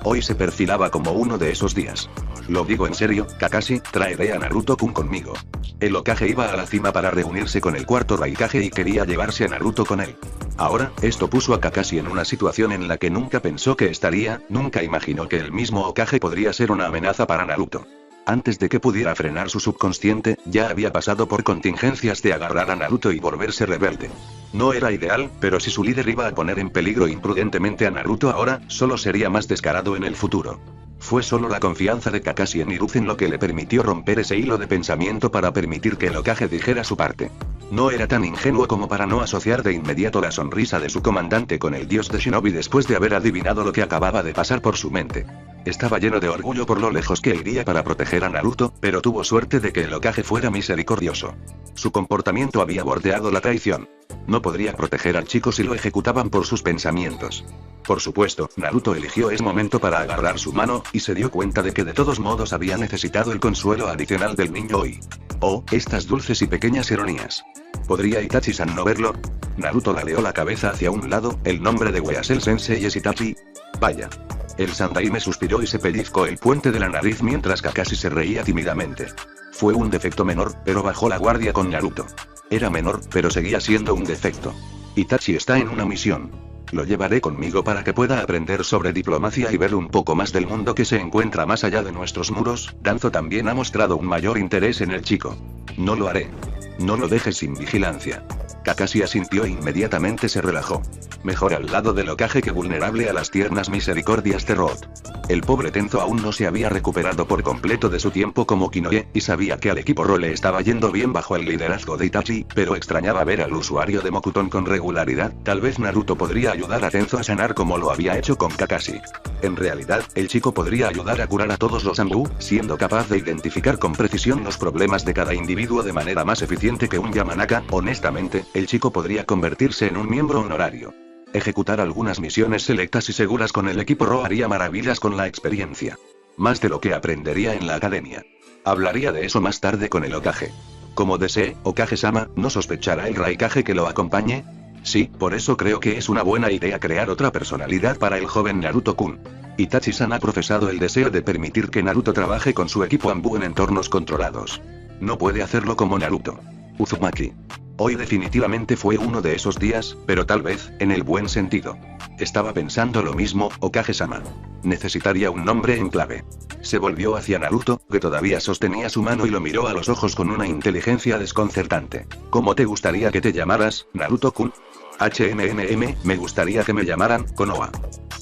Hoy se perfilaba como uno de esos días. Lo digo en serio, Kakashi, traeré a Naruto-kun conmigo. El Hokage iba a la cima para reunirse con el cuarto Raikage y quería llevarse a Naruto con él. Ahora, esto puso a Kakashi en una situación en la que nunca pensó que estaría, nunca imaginó que el mismo Hokage podría ser una amenaza para Naruto. Antes de que pudiera frenar su subconsciente, ya había pasado por contingencias de agarrar a Naruto y volverse rebelde. No era ideal, pero si su líder iba a poner en peligro imprudentemente a Naruto ahora, solo sería más descarado en el futuro. Fue solo la confianza de Kakashi en Hiruzen lo que le permitió romper ese hilo de pensamiento para permitir que el Hokage dijera su parte. No era tan ingenuo como para no asociar de inmediato la sonrisa de su comandante con el dios de Shinobi después de haber adivinado lo que acababa de pasar por su mente. Estaba lleno de orgullo por lo lejos que iría para proteger a Naruto, pero tuvo suerte de que el Hokage fuera misericordioso. Su comportamiento había bordeado la traición. No podría proteger al chico si lo ejecutaban por sus pensamientos. Por supuesto, Naruto eligió ese momento para agarrar su mano, y se dio cuenta de que de todos modos había necesitado el consuelo adicional del niño hoy. Oh, estas dulces y pequeñas ironías. ¿Podría Itachi-san no verlo? Naruto ladeó la cabeza hacia un lado, el nombre de Weasel-sensei es Itachi. Vaya. El Sandaime suspiró y se pellizcó el puente de la nariz mientras Kakashi se reía tímidamente. Fue un defecto menor, pero bajó la guardia con Naruto. Era menor, pero seguía siendo un defecto. Itachi está en una misión. Lo llevaré conmigo para que pueda aprender sobre diplomacia y ver un poco más del mundo que se encuentra más allá de nuestros muros. Danzo también ha mostrado un mayor interés en el chico. No lo haré. No lo dejes sin vigilancia. Kakashi asintió e inmediatamente se relajó. Mejor al lado del Hokage que vulnerable a las tiernas misericordias de Roth. El pobre Tenzo aún no se había recuperado por completo de su tiempo como Kinoye, y sabía que al equipo Ro le estaba yendo bien bajo el liderazgo de Itachi, pero extrañaba ver al usuario de Mokuton con regularidad. Tal vez Naruto podría ayudar a Tenzo a sanar como lo había hecho con Kakashi. En realidad, el chico podría ayudar a curar a todos los Anbu, siendo capaz de identificar con precisión los problemas de cada individuo de manera más eficiente que un Yamanaka. Honestamente, el chico podría convertirse en un miembro honorario. Ejecutar algunas misiones selectas y seguras con el equipo Ro haría maravillas con la experiencia. Más de lo que aprendería en la academia. Hablaría de eso más tarde con el Hokage. Como desee, Hokage-sama, ¿no sospechará el Raikage que lo acompañe? Sí, por eso creo que es una buena idea crear otra personalidad para el joven Naruto-kun. Itachi-san ha profesado el deseo de permitir que Naruto trabaje con su equipo Anbu en entornos controlados. No puede hacerlo como Naruto. Uzumaki. Hoy definitivamente fue uno de esos días, pero tal vez, en el buen sentido. Estaba pensando lo mismo, Hokage-sama. Necesitaría un nombre en clave. Se volvió hacia Naruto, que todavía sostenía su mano y lo miró a los ojos con una inteligencia desconcertante. ¿Cómo te gustaría que te llamaras, Naruto-kun? Me gustaría que me llamaran Konoha.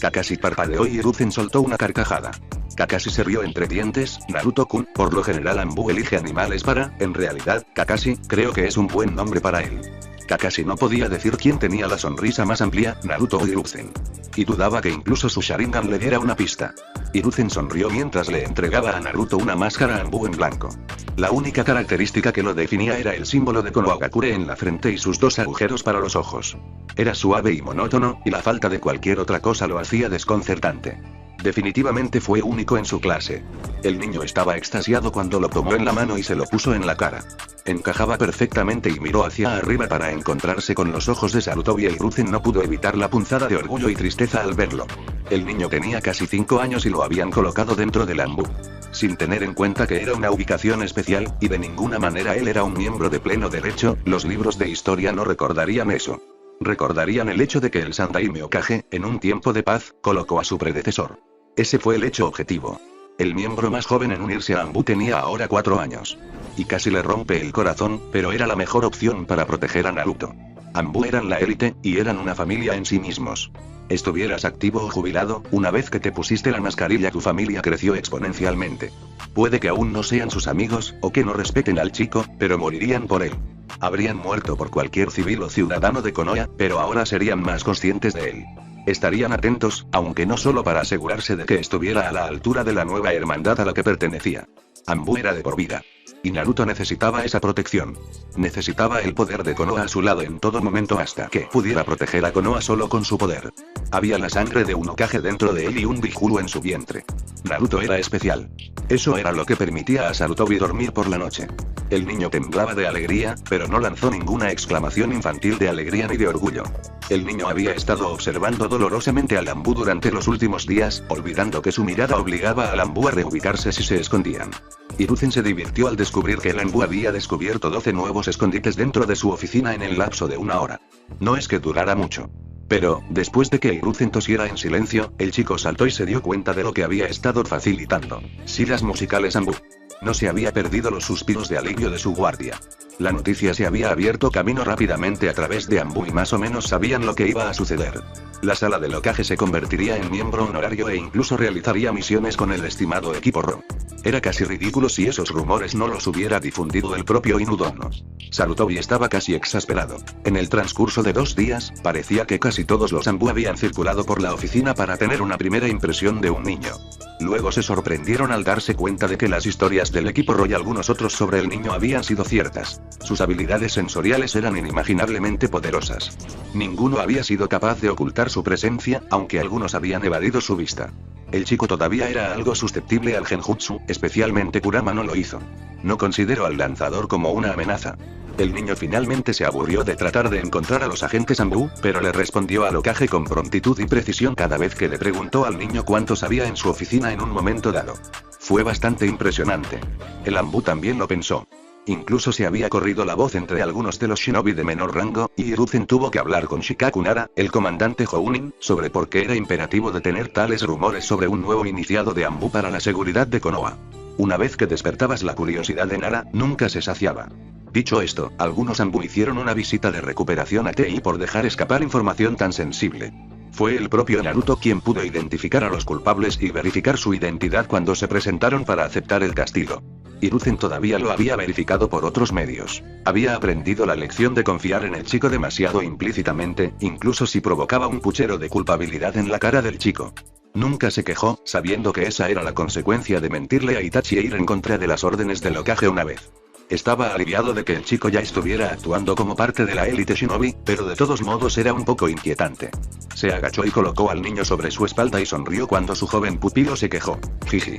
Kakashi parpadeó y Hiruzen soltó una carcajada. Kakashi se rió entre dientes. Naruto-kun, por lo general Anbu elige animales para, en realidad, Kakashi, creo que es un buen nombre para él. Kakashi no podía decir quién tenía la sonrisa más amplia, Naruto o Hiruzen. Y dudaba que incluso su Sharingan le diera una pista. Hiruzen sonrió mientras le entregaba a Naruto una máscara Anbu en blanco. La única característica que lo definía era el símbolo de Konohagakure en la frente y sus dos agujeros para los ojos. Era suave y monótono, y la falta de cualquier otra cosa lo hacía desconcertante. Definitivamente fue único en su clase. El niño estaba extasiado cuando lo tomó en la mano y se lo puso en la cara. Encajaba perfectamente y miró hacia arriba para encontrarse con los ojos de Sarutobi y Hiruzen no pudo evitar la punzada de orgullo y tristeza al verlo. El niño tenía casi 5 años y lo habían colocado dentro del Anbu. Sin tener en cuenta que era una ubicación especial, y de ninguna manera él era un miembro de pleno derecho, los libros de historia no recordarían eso. Recordarían el hecho de que el Sandaime Hokage, en un tiempo de paz, colocó a su predecesor. Ese fue el hecho objetivo. El miembro más joven en unirse a Anbu tenía ahora 4 años. Y casi le rompe el corazón, pero era la mejor opción para proteger a Naruto. Anbu eran la élite, y eran una familia en sí mismos. Estuvieras activo o jubilado, una vez que te pusiste la mascarilla tu familia creció exponencialmente. Puede que aún no sean sus amigos, o que no respeten al chico, pero morirían por él. Habrían muerto por cualquier civil o ciudadano de Konoha, pero ahora serían más conscientes de él. Estarían atentos, aunque no solo para asegurarse de que estuviera a la altura de la nueva hermandad a la que pertenecía. Anbu era de por vida. Y Naruto necesitaba esa protección. Necesitaba el poder de Konoha a su lado en todo momento hasta que pudiera proteger a Konoha solo con su poder. Había la sangre de un Hokage dentro de él y un Biguru en su vientre. Naruto era especial. Eso era lo que permitía a Sarutobi dormir por la noche. El niño temblaba de alegría, pero no lanzó ninguna exclamación infantil de alegría ni de orgullo. El niño había estado observando dolorosamente al Anbu durante los últimos días, olvidando que su mirada obligaba al Anbu a reubicarse si se escondían. Hiruzen se divirtió al descubrir que el Anbu había descubierto 12 nuevos escondites dentro de su oficina en el lapso de 1 hora. No es que durara mucho. Pero, después de que Hiruzen tosiera en silencio, el chico saltó y se dio cuenta de lo que había estado facilitando. Sillas musicales Anbu. No se había perdido los suspiros de alivio de su guardia. La noticia se había abierto camino rápidamente a través de Anbu y más o menos sabían lo que iba a suceder. La sala del Hokage se convertiría en miembro honorario e incluso realizaría misiones con el estimado equipo Ro. Era casi ridículo si esos rumores no los hubiera difundido el propio Inudono. Sarutobi estaba casi exasperado. En el transcurso de 2 días, parecía que casi todos los Anbu habían circulado por la oficina para tener una primera impresión de un niño. Luego se sorprendieron al darse cuenta de que las historias del equipo Ro y algunos otros sobre el niño habían sido ciertas. Sus habilidades sensoriales eran inimaginablemente poderosas. Ninguno había sido capaz de ocultar su presencia, aunque algunos habían evadido su vista. El chico todavía era algo susceptible al genjutsu, especialmente Kurama no lo hizo. No consideró al lanzador como una amenaza. El niño finalmente se aburrió de tratar de encontrar a los agentes Anbu, pero le respondió al Hokage con prontitud y precisión cada vez que le preguntó al niño cuántos había en su oficina en un momento dado. Fue bastante impresionante. El Anbu también lo pensó. Incluso se había corrido la voz entre algunos de los shinobi de menor rango, y Hiruzen tuvo que hablar con Shikaku Nara, el comandante Jounin, sobre por qué era imperativo detener tales rumores sobre un nuevo iniciado de Anbu para la seguridad de Konoha. Una vez que despertabas la curiosidad de Nara, nunca se saciaba. Dicho esto, algunos Anbu hicieron una visita de recuperación a Tei por dejar escapar información tan sensible. Fue el propio Naruto quien pudo identificar a los culpables y verificar su identidad cuando se presentaron para aceptar el castigo. Hiruzen todavía lo había verificado por otros medios. Había aprendido la lección de confiar en el chico demasiado implícitamente, incluso si provocaba un puchero de culpabilidad en la cara del chico. Nunca se quejó, sabiendo que esa era la consecuencia de mentirle a Itachi e ir en contra de las órdenes del Hokage una vez. Estaba aliviado de que el chico ya estuviera actuando como parte de la élite shinobi, pero de todos modos era un poco inquietante. Se agachó y colocó al niño sobre su espalda y sonrió cuando su joven pupilo se quejó. Jiji.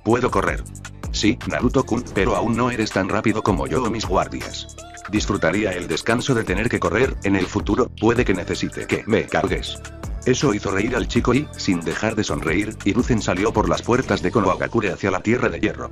¿Puedo correr? Sí, Naruto-kun, pero aún no eres tan rápido como yo o mis guardias. Disfrutaría el descanso de tener que correr, en el futuro, puede que necesite que me cargues. Eso hizo reír al chico y, sin dejar de sonreír, Hiruzen salió por las puertas de Konohagakure hacia la Tierra de Hierro.